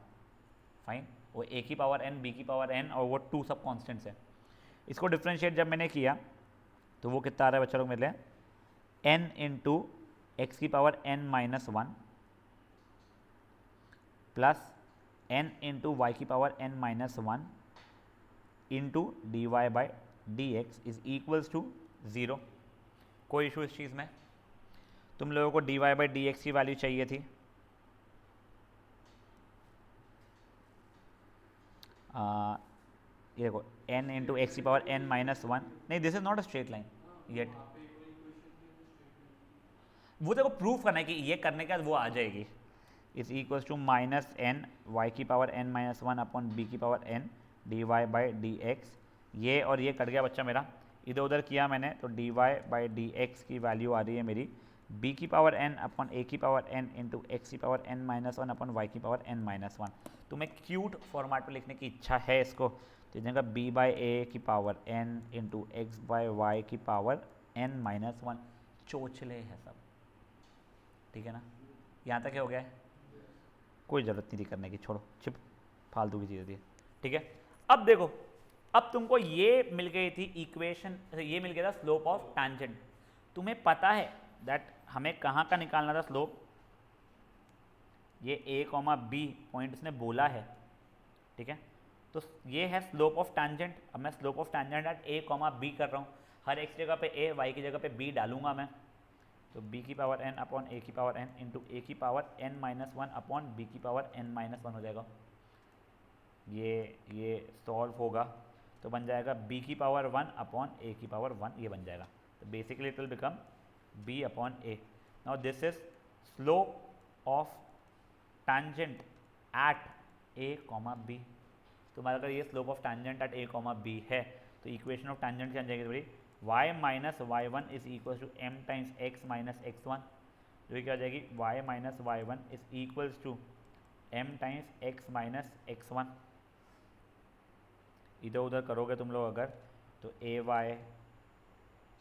Speaker 1: फाइन। वो a की पावर n, b की पावर n और वो 2 सब कॉन्स्टेंट्स है। इसको डिफ्रेंशिएट जब मैंने किया तो वो कितना आ रहा है बच्चा लोग मेरे लिए, n इंटू एक्स की power n minus 1 plus n into y की power n minus 1 into d y by d x is equals to 0। कोई इशू इस चीज़ में? तुम लोगों को d y by d x की वैल्यू चाहिए थी, ये देखो n इंटू एक्स की पावर n माइनस 1। नहीं this is not a straight line yet, वो देखो प्रूफ करना है कि ये करने के बाद वो आ जाएगी। Is equals to -n y की power n minus 1 upon b की power n d y by d x. ये और ये कट गया बच्चा मेरा, इधर उधर किया मैंने तो d y by d x की वैल्यू आ रही है मेरी b की पावर n अपॉन a की पावर n इंटू एक्स की power n minus 1 upon y की पावर n माइनस 1। तुम्हें क्यूट फॉर्मेट में लिखने की इच्छा है इसको तो जगह b बाई ए की power n into x by y की पावर n माइनस 1। चोचले है सब, ठीक है ना। यहाँ तक हो गया है, कोई ज़रूरत नहीं थी करने की, छोड़ो चिप फालतू की चीज़ थी, ठीक है। अब देखो अब तुमको ये मिल गई थी इक्वेशन, ये मिल गया था स्लोप ऑफ टैंजेंट। तुम्हें पता है दैट हमें कहाँ का निकालना था स्लोप, ये a कॉमा बी पॉइंट उसने बोला है, ठीक है। तो ये है स्लोप ऑफ टैंजेंट। अब मैं slope of tangent at a comma b कर रहा हूँ, हर x जगह पे a, y की जगह पे b डालूंगा मैं, तो b की पावर n अपॉन a की पावर n इंटू a की power n minus 1 upon b की पावर n माइनस 1 हो जाएगा। ये सॉल्व होगा तो बन जाएगा b की पावर 1 अपॉन a की पावर 1, ये बन जाएगा। तो basically it will become b upon a। Now this is slope of tangent at a comma b। तुम्हारा अगर ये slope of tangent at a comma b है तो इक्वेशन ऑफ टैंजेंट क्या जाएगी थोड़ी, y minus y one is equal to m times x minus x1, जो क्या हो जाएगी y minus y one is equals to m times x minus x1। इधर उधर करोगे तुम लोग अगर तो a y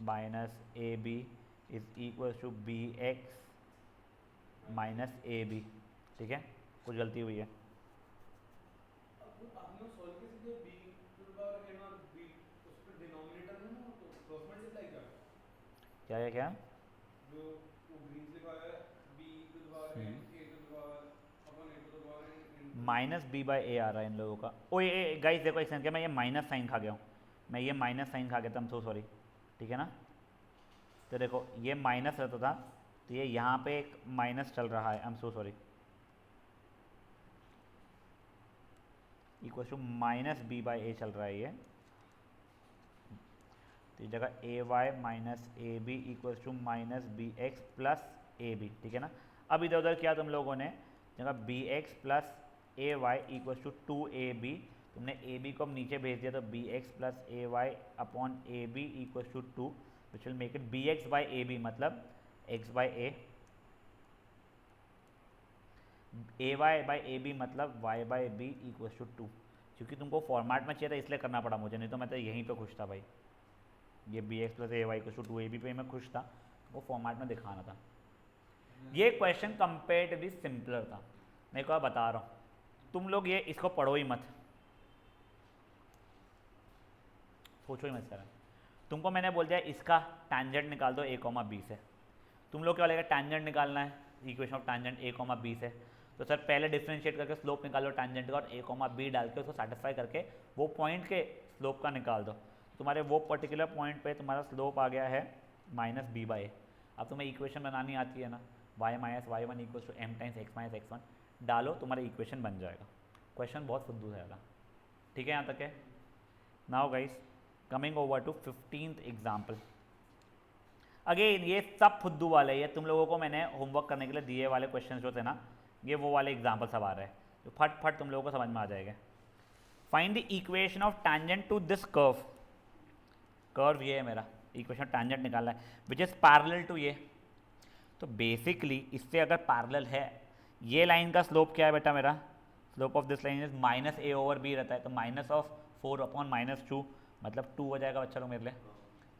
Speaker 1: minus a b is equals to b x minus a b, ठीक है, कुछ गलती हुई है। क्या है क्या? माइनस बी बाई ए आ रहा है इन लोगों का। ओ ये गाइस देखो एक सेकंड, क्या मैं ये माइनस साइन खा गया हूँ, मैं ये माइनस साइन खा गया था, हम सो सॉरी, ठीक है ना। तो देखो ये माइनस रहता था, तो ये यहाँ पे एक माइनस चल रहा है, I am so sorry, equal to minus b by a चल रहा है ये, तो इस जगह a y minus a b equal to minus b x plus a b, ठीक है ना। अब इधर उधर किया तुम लोगों ने, जगह b x plus a y equal to two a b, तुमने ए बी को अब नीचे भेज दिया, तो b x plus a y upon a b equal to two, which will make it b x by a b मतलब x by a y by a b मतलब y by b equal to two. क्योंकि तुमको format में चाहिए था इसलिए करना पड़ा मुझे, नहीं तो मैं तो यहीं पे खुश था भाई, ये b x plus a y equal to two a b पे मैं खुश था, वो फॉर्मेट में दिखाना था। ये क्वेश्चन कंपेरेटिवली सिंपलर था, मैं एक बार बता रहा हूँ, तुम लोग ये इसको पढ़ो ही मत, सोचो ही मत सर। तुमको मैंने बोल दिया इसका टैंजेंट निकाल दो ए कॉमा बी से, तुम लोग क्या बोलेगा टैंजेंट निकालना है, equation of tangent a comma b से, तो सर पहले डिफरेंशिएट करके स्लोप निकालो टैंजेंट का और ए कॉमा बी डाल के उसको सेटिस्फाई करके वो पॉइंट के स्लोप का निकाल दो। तुम्हारे वो पर्टिकुलर पॉइंट पे तुम्हारा स्लोप आ गया है माइनस बी बाई ए। अब तुम्हें इक्वेशन बनानी आती है ना, y minus y one equal to m times x minus x one, डालो तुम्हारा इक्वेशन बन जाएगा। क्वेश्चन बहुत फुद्दू है, ठीक है यहाँ तक है। Now guys coming over to 15th example, again ये सब फुद्दू वाले, ये तुम लोगों को मैंने होमवर्क करने के लिए दिए वाले क्वेश्चन जो थे ना, ये वो वाले एग्जाम्पल सब आ रहे हैं जो फट फट तुम लोगों को समझ में आ जाएगा। Find the equation of tangent to this curve, curve ये है मेरा, इक्वेशन ऑफ टैंजेंट निकालना है विच इज़ पैरेलल टू ये। तो बेसिकली इससे अगर पैरेलल है, ये लाइन का स्लोप क्या है बेटा मेरा, slope of this line is minus a over b रहता है, तो माइनस ऑफ 4 अपॉन माइनस 2 मतलब 2 हो जाएगा बच्चा लोग मेरे लिए,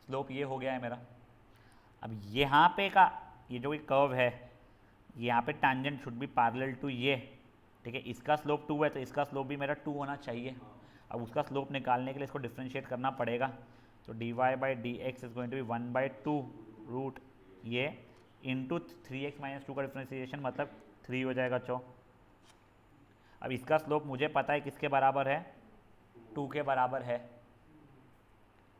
Speaker 1: स्लोप ये हो गया है मेरा। अब यहाँ पे का ये जो कर्व है, यहाँ पे tangent should be parallel to ये, ठीक है, इसका स्लोप 2 है तो इसका स्लोप भी मेरा 2 होना चाहिए। अब उसका स्लोप निकालने के लिए इसको डिफ्रेंशिएट करना पड़ेगा, तो d y by d x is going to be 1/2 root ये इंटू 3x माइनस 2 का डिफ्रेंशिएशन मतलब 3 हो जाएगा चौ। अब इसका स्लोप मुझे पता है किसके बराबर है, 2 के बराबर है,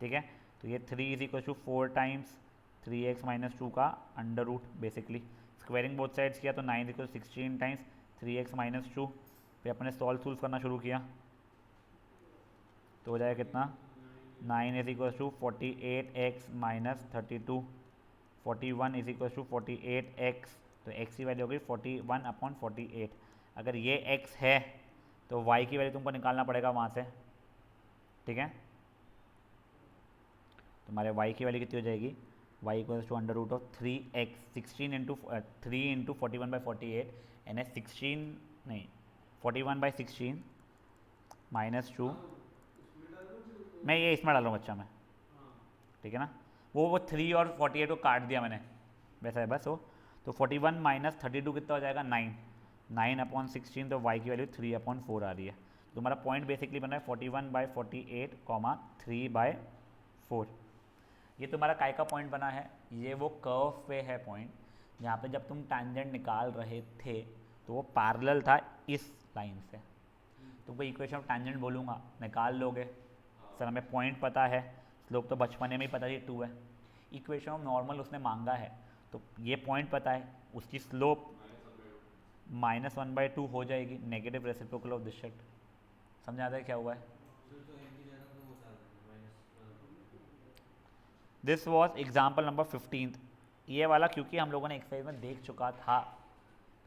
Speaker 1: ठीक है, तो ये 3 is equal to 4 times 3x minus 2 का under root, basically squaring both sides किया तो 9 इक्वल 16 टाइम्स 3x माइनस 2, फिर अपने सॉल्व करना शुरू किया तो हो जाएगा कितना, 9 is equal to 48x minus 32, 41 is equal to 48x, तो x की वैल्यू होगी 41 अपॉन 48। अगर ये x है तो y की वैल्यू तुमको निकालना पड़ेगा वहाँ से, ठीक है, तुम्हारे y की वैल्यू कितनी हो जाएगी, y equals to under root of 3x 16 into 3 into 41/48 यानी 16 नहीं 41/16 माइनस 2, मैं ये इसमें डाल रहा हूँ बच्चा मैं, ठीक है ना, वो 3 और 48 को काट दिया मैंने, वैसा है बस वो, तो 41 माइनस 32 कितना हो जाएगा 9 अपॉन 16, तो y की वैल्यू 3/4 आ रही है। तुम्हारा पॉइंट बेसिकली बन रहा है 41/48 कॉमा 3/4, ये तुम्हारा काय का पॉइंट बना है, ये वो कर्व पे है पॉइंट जहाँ पे जब तुम टैंजेंट निकाल रहे थे तो वो पैरेलल था इस लाइन से। तुमको इक्वेशन ऑफ टैंजेंट बोलूँगा निकाल लोगे, सर हमें पॉइंट पता है, स्लोप तो बचपने में ही पता थी 2 है, इक्वेशन ऑफ नॉर्मल उसने मांगा है तो ये पॉइंट पता है, उसकी स्लोप -1/2 हो जाएगी, negative reciprocal of this shit. समझ आता है क्या हुआ है? This was example number 15th। ये वाला क्योंकि हम लोगों ने एक्सरसाइज में देख चुका था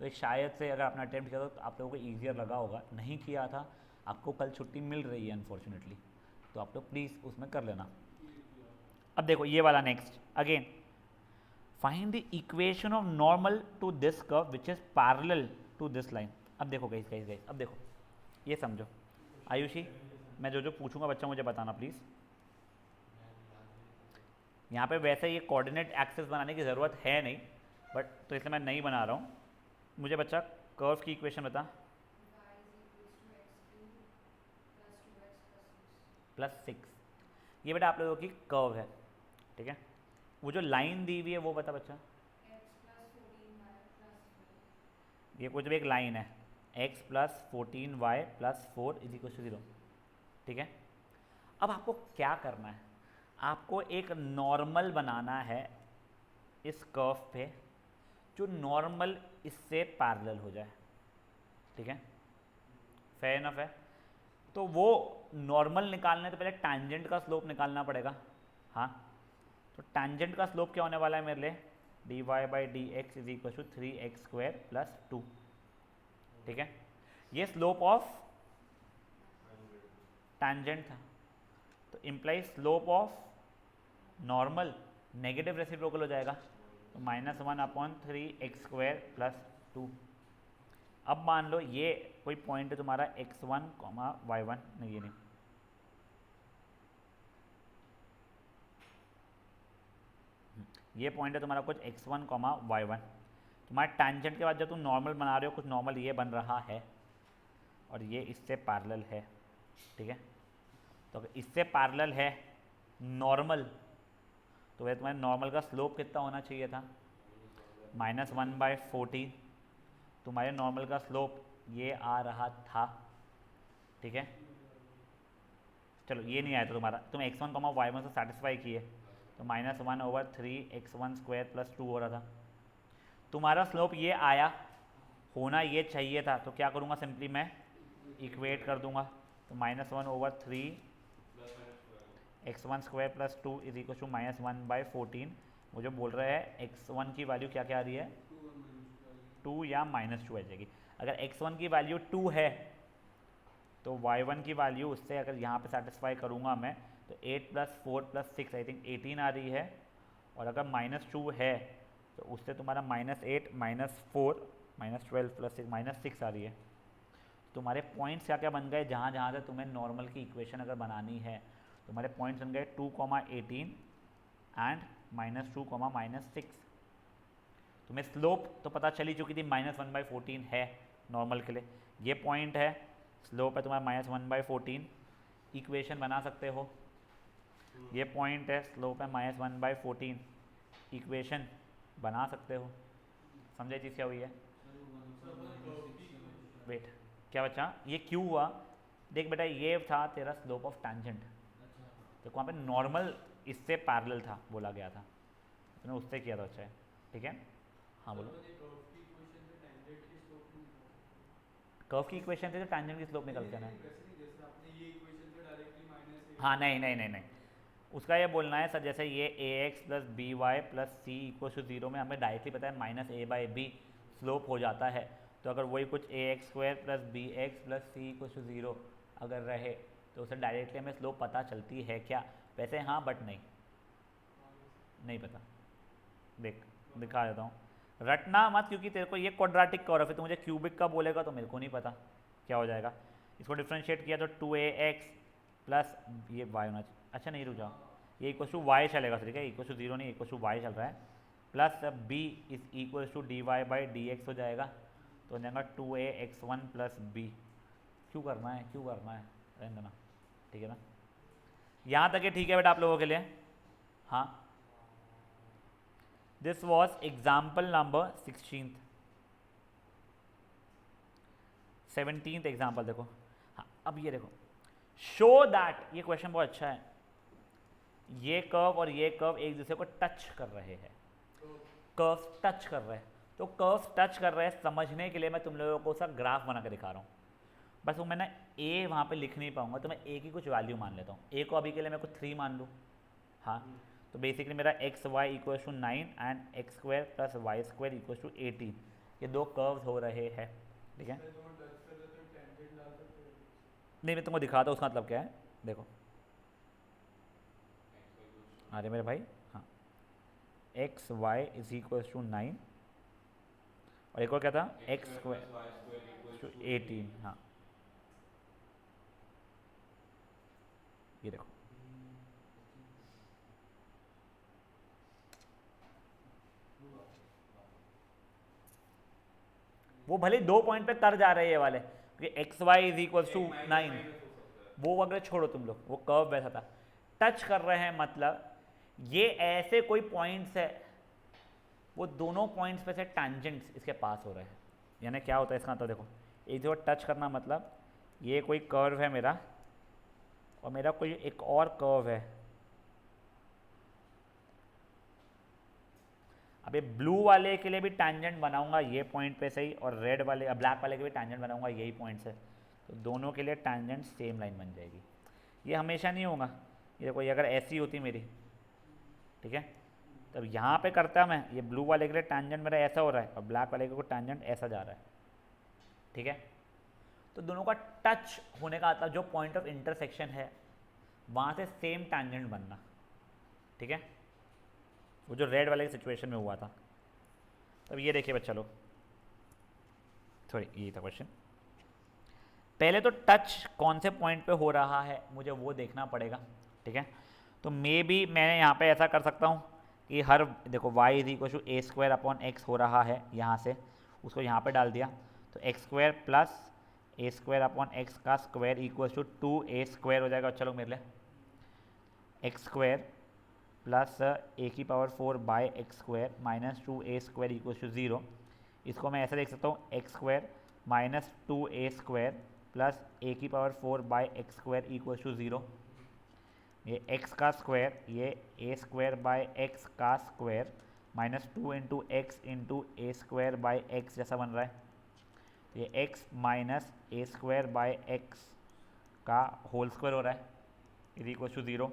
Speaker 1: तो शायद से अगर आपने अटैम्प्ट किया तो आप लोगों को ईजियर लगा होगा, नहीं किया था आपको कल छुट्टी मिल रही है अनफॉर्चुनेटली, तो आप लोग प्लीज़ उसमें कर लेना। अब देखो ये वाला next again, find the equation of normal to this curve which is parallel to this line. अब देखो गाइस गाइस गाइस, अब देखो ये समझो, आयुषी मैं जो जो पूछूंगा बच्चा मुझे बताना प्लीज़। यहाँ पे वैसे ये कोऑर्डिनेट एक्सिस बनाने की ज़रूरत है नहीं, बट तो इसलिए मैं नहीं बना रहा हूँ, मुझे बच्चा कर्व की इक्वेशन बता। +6, ये बेटा आप लोगों की कर्व है, ठीक है। वो जो लाइन दी हुई है वो बता बच्चा। ये कुछ भी एक लाइन है, x+14y+4 = 0, ठीक है। अब आपको क्या करना है, आपको एक नॉर्मल बनाना है इस कर्व पे, जो नॉर्मल इससे पैरेलल हो जाए, ठीक है। फेयर इनफ है। तो वो नॉर्मल निकालने तो पहले टैंजेंट का स्लोप निकालना पड़ेगा। हाँ, तो टैंजेंट का स्लोप क्या होने वाला है मेरे लिए, dy/dx = 3x² + 2, ठीक है। ये स्लोप ऑफ टैंजेंट था, तो imply slope of normal negative reciprocal हो जाएगा, तो -1/3x² + 2। अब मान लो ये कोई पॉइंट है तुम्हारा x1, y1, नहीं ये नहीं, ये पॉइंट है तुम्हारा कुछ x1, y1। तुम्हारे टैंजेंट के बाद जब तुम नॉर्मल बना रहे हो, कुछ नॉर्मल ये बन रहा है और ये इससे पैरेलल है, ठीक है। तो अगर इससे पैरेलल है नॉर्मल, तो वह तुम्हारे नॉर्मल का स्लोप कितना होना चाहिए था, -1/14। तुम्हारे नॉर्मल का स्लोप ये आ रहा था, ठीक है। चलो ये नहीं आया था तुम्हारा, तुम x1, y1 से सेटिस्फाई किए, तो -1/3x1² + 2 हो रहा था। तुम्हारा स्लोप ये आया, होना ये चाहिए था, तो क्या करूँगा, सिंपली मैं इक्वेट कर दूंगा, तो -1/3 x1² + 2 = -1/14। मुझे बोल रहा है x1 की वैल्यू क्या क्या आ रही है, 2 या -2 आ जाएगी। अगर x1 की वैल्यू 2 है तो y1 की वैल्यू उससे अगर यहाँ पे सेटिस्फाई करूँगा मैं, तो 8 + 4 + 6 आई थिंक 18 आ रही है, और अगर -2 है तो उससे तुम्हारा -8 -4 -12 + 6 -6 आ रही है। तुम्हारे पॉइंट्स क्या क्या बन गए, जहाँ जहाँ से तुम्हें नॉर्मल की इक्वेशन अगर बनानी है, तुम्हारे पॉइंट्स बन गए 2, 18 एंड -2, -6। तुम्हें स्लोप तो पता चली चुकी थी, -1/14 है नॉर्मल के लिए, ये पॉइंट है, स्लोप है तुम्हारा -1/14, इक्वेशन बना सकते हो। ये पॉइंट है, स्लोप है -1/14, इक्वेशन बना सकते हो। समझे चीज़ क्या हुई है, वेट क्या बच्चा, ये क्यों हुआ, देख बेटा ये था तेरा स्लोप ऑफ टैंजेंट, तो वहाँ पे नॉर्मल इससे पैरेलल था बोला गया था, तूने उससे किया था बच्चा, ठीक है। हाँ बोलो। कर्व की इक्वेशन थी तो टैंजेंट की स्लोप निकल के आना है। हाँ नहीं नहीं नहीं नहीं, उसका ये बोलना है सर, जैसे ये ax + by + c = 0 में हमें डायरेक्टली पता है -a/b स्लोप हो जाता है, तो अगर वही कुछ ax² + bx + c = 0 अगर रहे, तो उसे डायरेक्टली हमें स्लोप पता चलती है क्या, वैसे हाँ बट नहीं, नहीं पता। देख दिखा देता हूँ, रटना मत, क्योंकि तेरे को ये क्वाड्रेटिक कर्व है, तो मुझे क्यूबिक का बोलेगा तो मेरे को नहीं पता क्या हो जाएगा। इसको डिफ्रेंशिएट किया तो 2ax प्लस ये y होना चाहिए, अच्छा नहीं रुक जाओ, ये =y चलेगा, ठीक है, =0 नहीं, y चल रहा है, प्लस b = dy/dx हो जाएगा, तो हो जाएगा 2ax1 + b। क्यों करना है, क्यों करना है, रहने देना, ठीक है ना, यहाँ तक है, ठीक है बेटा आप लोगों के लिए। हाँ, this was example number 16th। 17th example देखो। हाँ अब ये देखो, शो दैट, ये क्वेश्चन बहुत अच्छा है, ये कर्व और ये कर्व एक दूसरे को टच कर रहे हैं, कर्व टच कर रहे हैं, तो कर्व टच कर रहे हैं समझने के लिए मैं तुम लोगों को उसका ग्राफ बना के दिखा रहा हूँ। बस वो मैंने ए वहाँ पे लिख नहीं पाऊंगा, तो मैं ए की कुछ वैल्यू मान लेता हूँ, ए को अभी के लिए मैं कुछ 3 मान लूँ। हाँ, तो बेसिकली मेरा x/y = 9 एंड x² + y² = 18, ये दो कर्व्स हो रहे हैं, ठीक है। नहीं मैं तुमको दिखाता हूँ उसका मतलब क्या है, देखो अरे मेरे भाई, हाँ x/y = 9 और एक और क्या था, x² = 18, हाँ ये देखो, वो भले 2 पॉइंट पे कर जा रहे हैं ये वाले, क्योंकि x y is equal to 9, वो वगैरह छोड़ो तुम लोग, वो कर्व वैसा था। टच कर रहे हैं मतलब ये ऐसे कोई पॉइंट्स है, वो दोनों पॉइंट्स पे से टैंजेंट्स इसके पास हो रहे हैं। यानी क्या होता है इसका, तो देखो एक जो टच करना मतलब ये कोई कर्व है मेरा, और मेरा कोई एक और कर्व है। अब ये ब्लू वाले के लिए भी टैंजेंट बनाऊंगा ये पॉइंट पे सही, और रेड वाले ब्लैक वाले के भी टैंजेंट बनाऊंगा यही पॉइंट से, तो दोनों के लिए टैंजेंट सेम लाइन बन जाएगी। ये हमेशा नहीं होगा, ये कोई अगर ऐसी होती मेरी, ठीक है, तब यहाँ पे करता मैं, ये ब्लू वाले के लिए टैंजेंट मेरा ऐसा हो रहा है और ब्लैक वाले के टैंजेंट ऐसा जा रहा है, ठीक है। तो दोनों का टच होने का आता जो पॉइंट ऑफ इंटरसेक्शन है वहाँ से सेम टैंजेंट बनना, ठीक है। वो जो रेड वाले की सिचुएशन में हुआ था। तब ये देखिए बच्चा लोग, सॉरी ये था क्वेश्चन, पहले तो टच कौन से पॉइंट पे हो रहा है मुझे वो देखना पड़ेगा, ठीक है। तो मे बी मैं यहाँ पे ऐसा कर सकता हूँ कि हर देखो y is equal to a square upon x हो रहा है यहाँ से, उसको यहाँ पे डाल दिया, तो x square plus a square upon x का square equal to 2a square हो जाएगा। चलो मेरे लिए एक्स स्क्वायर प्लस ए की power 4 by x square minus 2a square equal to 0। इसको मैं ऐसे देख सकता हूँ x square minus 2a square plus a की power 4 by x square equal to 0। ये x का स्क्वायर, ये a स्क्वायर बाय एक्स का square minus 2 into x into a square by x जैसा बन रहा है। ये x minus a square by x का होल स्क्वायर हो रहा है, इज इक्वल टू 0।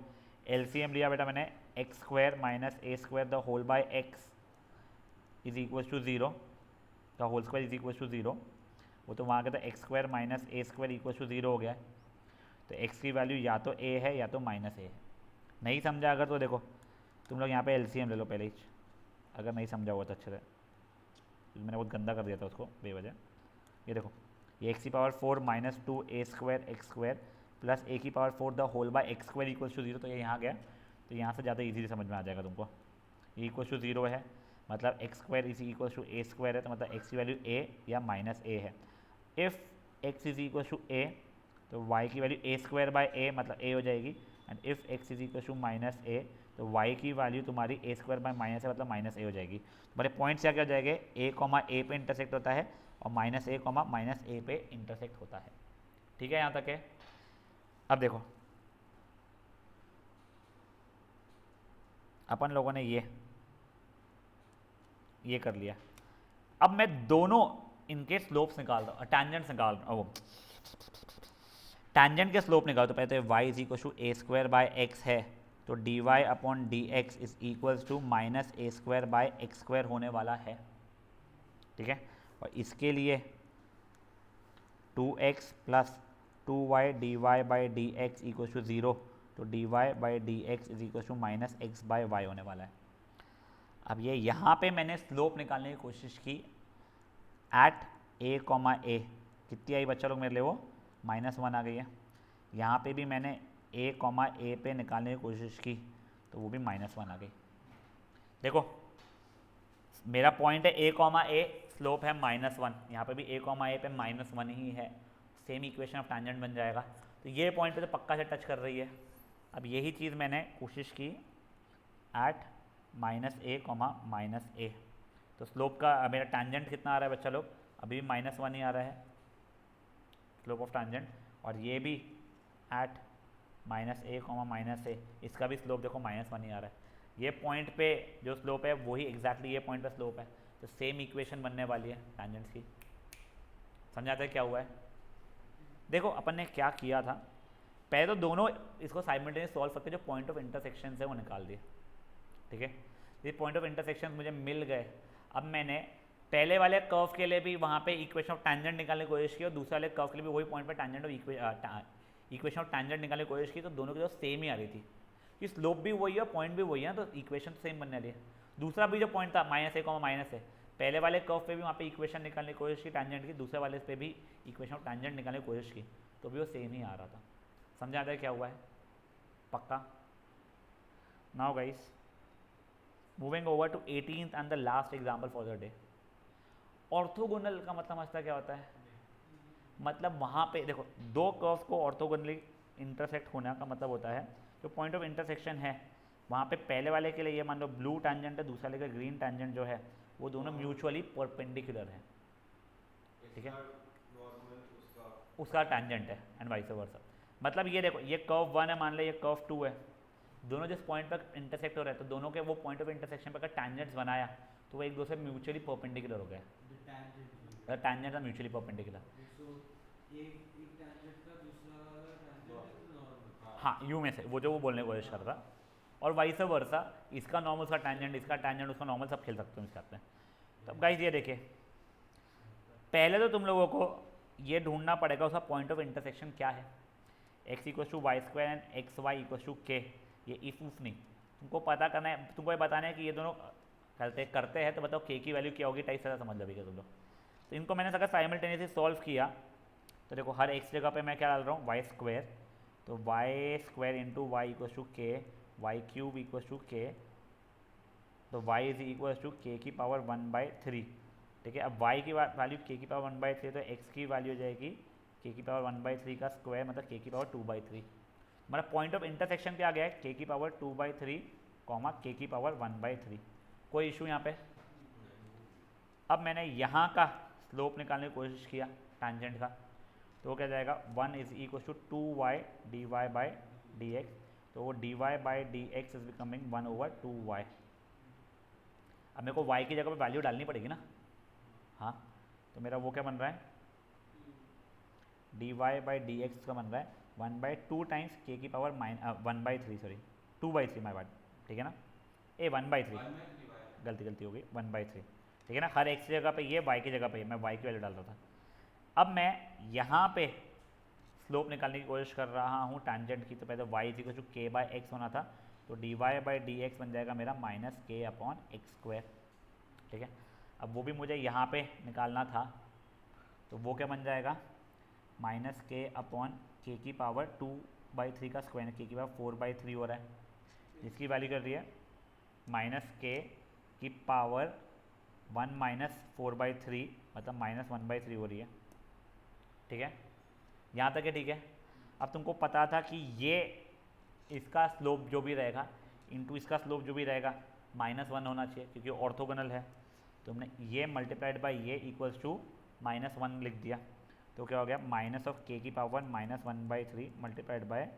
Speaker 1: एलसीएम लिया बेटा मैंने, x square minus a square the whole by x is equal to 0, the whole square is equal to 0। वो तो वहाँ का था x square minus a square equal to 0 हो गया है। तो x की वैल्यू या तो a है या तो माइनस a है। नहीं समझा अगर तो देखो तुम लोग यहाँ पे एलसीएम ले लो पहले ही, अगर नहीं समझा हुआ तो अच्छे से, मैंने बहुत गंदा कर दिया था उसको बेवजह। ये देखो ये x की power 4 minus 2a square x square plus a की power 4 the whole by x square equal to 0। तो ये यहाँ गया, तो यहाँ से ज़्यादा इजीली समझ में आ जाएगा तुमको। ये इक्वल टू 0 है मतलब x square is equal to a square है, तो मतलब x की वैल्यू a या माइनस a है। If x is equal to a तो y की वैल्यू ए स्क्वायर बाय ए मतलब a हो जाएगी, and if x is equal to minus a तो y की वैल्यू तुम्हारी a square by minus a मतलब माइनस ए हो जाएगी। तुम्हारे पॉइंट्स क्या क्या हो जाएंगे, a कॉमा ए पे इंटरसेक्ट होता है और माइनस ए कॉमा माइनस ए पे इंटरसेक्ट होता है, ठीक है। यहाँ तक है। अब देखो अपन लोगों ने ये कर लिया। अब मैं दोनों इनके स्लोप्स निकाल रहा हूँ, टैंजेंट्स निकाल रहा हूँ, टैंजेंट के स्लोप निकालो। तो पहले तो y is equal to a square by x है, तो d y upon d x is equals to minus a square by x square होने वाला है, ठीक है। और इसके लिए 2x plus 2y d y by d x equal to 0, तो d y by d x is equal to minus x by y होने वाला है। अब ये यहाँ पे मैंने स्लोप निकालने की कोशिश की एट a कॉमा ए, कितनी आई बच्चा लोग मेरे लिए, वो -1 आ गई है। यहाँ पे भी मैंने a कॉमा ए पे निकालने की कोशिश की तो वो भी -1 आ गई। देखो मेरा पॉइंट है a कॉमा ए, स्लोप है -1, यहाँ पे भी a कॉमा ए पे -1 ही है, सेम इक्वेशन ऑफ टैंजेंट बन जाएगा। तो ये पॉइंट पे तो पक्का से टच कर रही है। अब यही चीज़ मैंने कोशिश की एट -a कॉमा -a, तो स्लोप का मेरा टैंजेंट कितना आ रहा है बच्चा लोग, अभी भी -1 ही आ रहा है स्लोप ऑफ टैंजेंट। और ये भी एट -a कॉमा -a, इसका भी स्लोप देखो -1 ही आ रहा है। ये पॉइंट पे जो स्लोप है वही एग्जैक्टली ये पॉइंट पे स्लोप है, तो सेम इक्वेशन बनने वाली है टैंजेंट्स की। समझाते हैं क्या हुआ है। देखो अपन ने क्या किया था, पहले तो दोनों इसको साइमल्टेनियस सॉल्व करके जो पॉइंट ऑफ इंटरसेक्शन है वो निकाल दिए, ठीक है। ये पॉइंट ऑफ इंटरसेक्शन मुझे मिल गए। अब मैंने पहले वाले कर्व के लिए भी वहाँ पे इक्वेशन ऑफ टैंजेंट निकालने की कोशिश की और दूसरे वाले कर्व के लिए भी वही पॉइंट पे टैंजेंट और इक्वेशन ऑफ टैंजेंट निकालने की कोशिश की, तो दोनों की जो सेम ही आ रही थी कि स्लोप भी वही है पॉइंट भी वही है, तो इक्वेशन सेम बनने वाली है। दूसरा भी जो पॉइंट था -a कॉमा -a, पहले वाले कर्व पे भी वहाँ पे इक्वेशन निकालने की कोशिश की टैंजेंट की, दूसरे वाले पे भी इक्वेशन ऑफ टैंजेंट निकालने की कोशिश की, तो भी वो सेम ही आ रहा था। समझा आता है क्या हुआ है पक्का। Now guys moving over to 18th and the last example for the day. Orthogonal का मतलब समझता क्या होता है? मतलब वहाँ पे देखो दो कर्व्स को ऑर्थोगोनली इंटरसेक्ट होने का मतलब होता है जो पॉइंट ऑफ इंटरसेक्शन है वहाँ पे पहले वाले के लिए ये मान लो ब्लू टैंजेंट है, दूसरे वाले का ग्रीन टैंजेंट जो है वो दोनों म्यूचुअली परपेंडिकुलर है, ठीक है, उसका टैंजेंट है एंड वाइस वर्सा। मतलब ये देखो ये कर्व 1 है, मान लो ये कर्व 2 है, दोनों जिस पॉइंट पर इंटरसेक्ट हो रहे हैं तो दोनों के वो पॉइंट ऑफ इंटरसेक्शन पर अगर टैंजेंट्स बनाया तो वो एक दूसरे म्यूचुअली परपेंडिकुलर हो गए, टैंजेंट है म्यूचुअली परपेंडिकुलर। हाँ यू में से वो जो वो बोलने की कोशिश कर रहा, और वाइस वर्सा इसका नॉर्मल उसका टैंजेंट, इसका टैंजेंट उसका नॉर्मल, सब खेल सकते हो इसके साथ में। तब गाइस ये देखिए पहले तो तुम लोगों को ये ढूंढना पड़ेगा उसका पॉइंट ऑफ इंटरसेक्शन क्या है। X equal to y square and x y equal to k, ये इफ उफ नहीं, तुमको पता करना है, तुमको ये बताना है कि ये दोनों करते हैं तो बताओ के की वैल्यू क्या होगी, टाइप से समझ लो तुम लोग। तो इनको मैंने अगर साइमल्टेनियसली सॉल्व किया तो देखो हर एक्स जगह पे मैं क्या डाल रहा हूँ वाई स्क्वायर, तो y square into y equal to k, y cube equal to k, तो वाई इज इक्वल टू के की पावर 1/3, ठीक है। अब y की वैल्यू के की पावर 1/3 तो x की वैल्यू हो जाएगी के की पावर 1/3 का स्क्वायर मतलब के की पावर 2/3। हमारा पॉइंट ऑफ इंटरसेक्शन क्या आ गया है के की पावर 2/3 कॉमा के की पावर 1/3। कोई इशू यहाँ पे? अब मैंने यहाँ का स्लोप निकालने की कोशिश किया टैंजेंट का, तो वो क्या जाएगा 1 is equal to 2y dy/dx, तो वो dy/dx इज बिकमिंग 1/2y। अब मेरे को y की जगह पे वैल्यू डालनी पड़ेगी ना, हाँ, तो मेरा वो क्या बन रहा है dy/dx का बन रहा है 1/2 टाइम्स के की पावर 1/3, सॉरी 2/3 माय बात, ठीक है ना, 1/3 गलती हो गई 1/3, ठीक है ना। हर x की जगह पे ये, y की जगह पे मैं y की वैल्यू डाल रहा था। अब मैं यहाँ पे स्लोप निकालने की कोशिश कर रहा हूँ टैंजेंट की, तो पहले y is equal to k/x होना था, तो dy/dx बन जाएगा मेरा -k/x², ठीक है। अब वो भी मुझे यहाँ पे निकालना था, तो वो क्या बन जाएगा -k/k की पावर 2/3 का स्क्वायर, के की पावर 4/3 हो रहा है, जिसकी वैल्यू कर रही है -k की पावर 1 - 4/3 मतलब -1/3 हो रही है, ठीक है। यहाँ तक है, ठीक है। अब तुमको पता था कि ये इसका स्लोप जो भी रहेगा इंटू इसका स्लोप जो भी रहेगा -1 होना चाहिए क्योंकि ऑर्थोगोनल है, तो हमने ये मल्टीप्लाइड बाय ये इक्वल्स टू -1 लिख दिया, तो क्या हो गया माइनस ऑफ के की पावर -1/3 मल्टीप्लाइड बाय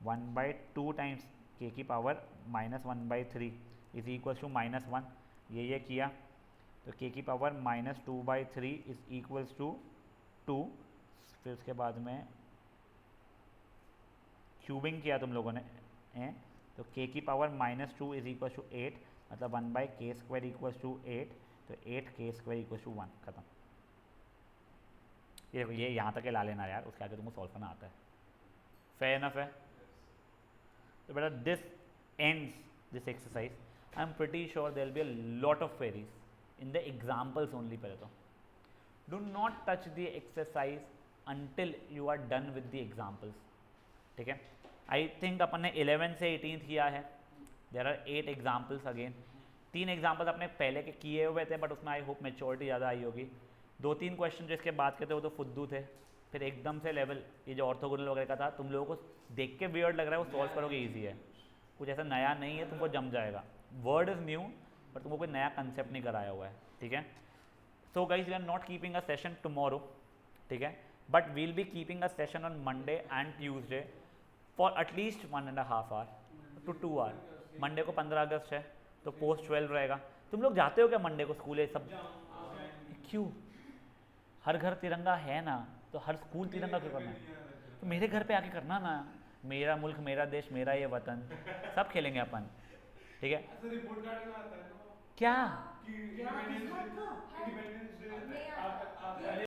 Speaker 1: 1/2 टाइम्स के की पावर -1/3 इज इक्वल्स टू -1। ये किया तो के की पावर -2/3 इज इक्वल्स टू 2, फिर उसके बाद में क्यूबिंग किया तुम लोगों ने तो के की पावर -2 इज इक्वल टू 8 मतलब 1/k² इक्वल्स टू 8, तो 8k² इक्वल्स टू 1, खत्म। ये देखो ये यहाँ तक ला लेना यार, उसके आगे तुमको सॉल्व करना आता है, फेयर इनफ है। तो बेटा this ends this exercise, I am pretty sure there will be a lot of queries in the examples only. पहले तो do not touch the exercise until you are done with the examples, ठीक है। I think अपन ने 11 से 18 किया है, there are 8 examples again. 3 examples अपने पहले के किए हुए थे बट उसमें आई होप मेच्योरिटी ज़्यादा आई होगी। 2-3 क्वेश्चन जो इसके बात करते वो तो फुद्दू थे, फिर एकदम से लेवल ये जो ऑर्थोगोनल वगैरह का था तुम लोगों को देख के वियर्ड लग रहा है, वो सॉल्व करोगे ईजी है, कुछ ऐसा नया नहीं है, तुमको जम जाएगा। वर्ड इज़ न्यू बट तुमको कोई नया कंसेप्ट नहीं कराया हुआ है, ठीक है। So guys we are not keeping a session tomorrow, ठीक है, but we'll be keeping a session on Monday and Tuesday for at least 1.5 hour to 2 hour. Monday को 15 अगस्त है तो पोस्ट 12 रहेगा। तुम लोग जाते हो क्या मंडे को स्कूल है सब? क्यों? हर घर तिरंगा है ना, तो हर स्कूल तिरंगा क्यों करना है? तो मेरे घर पे आके करना ना, मेरा मुल्क मेरा देश मेरा ये वतन, सब खेलेंगे अपन, ठीक है। क्या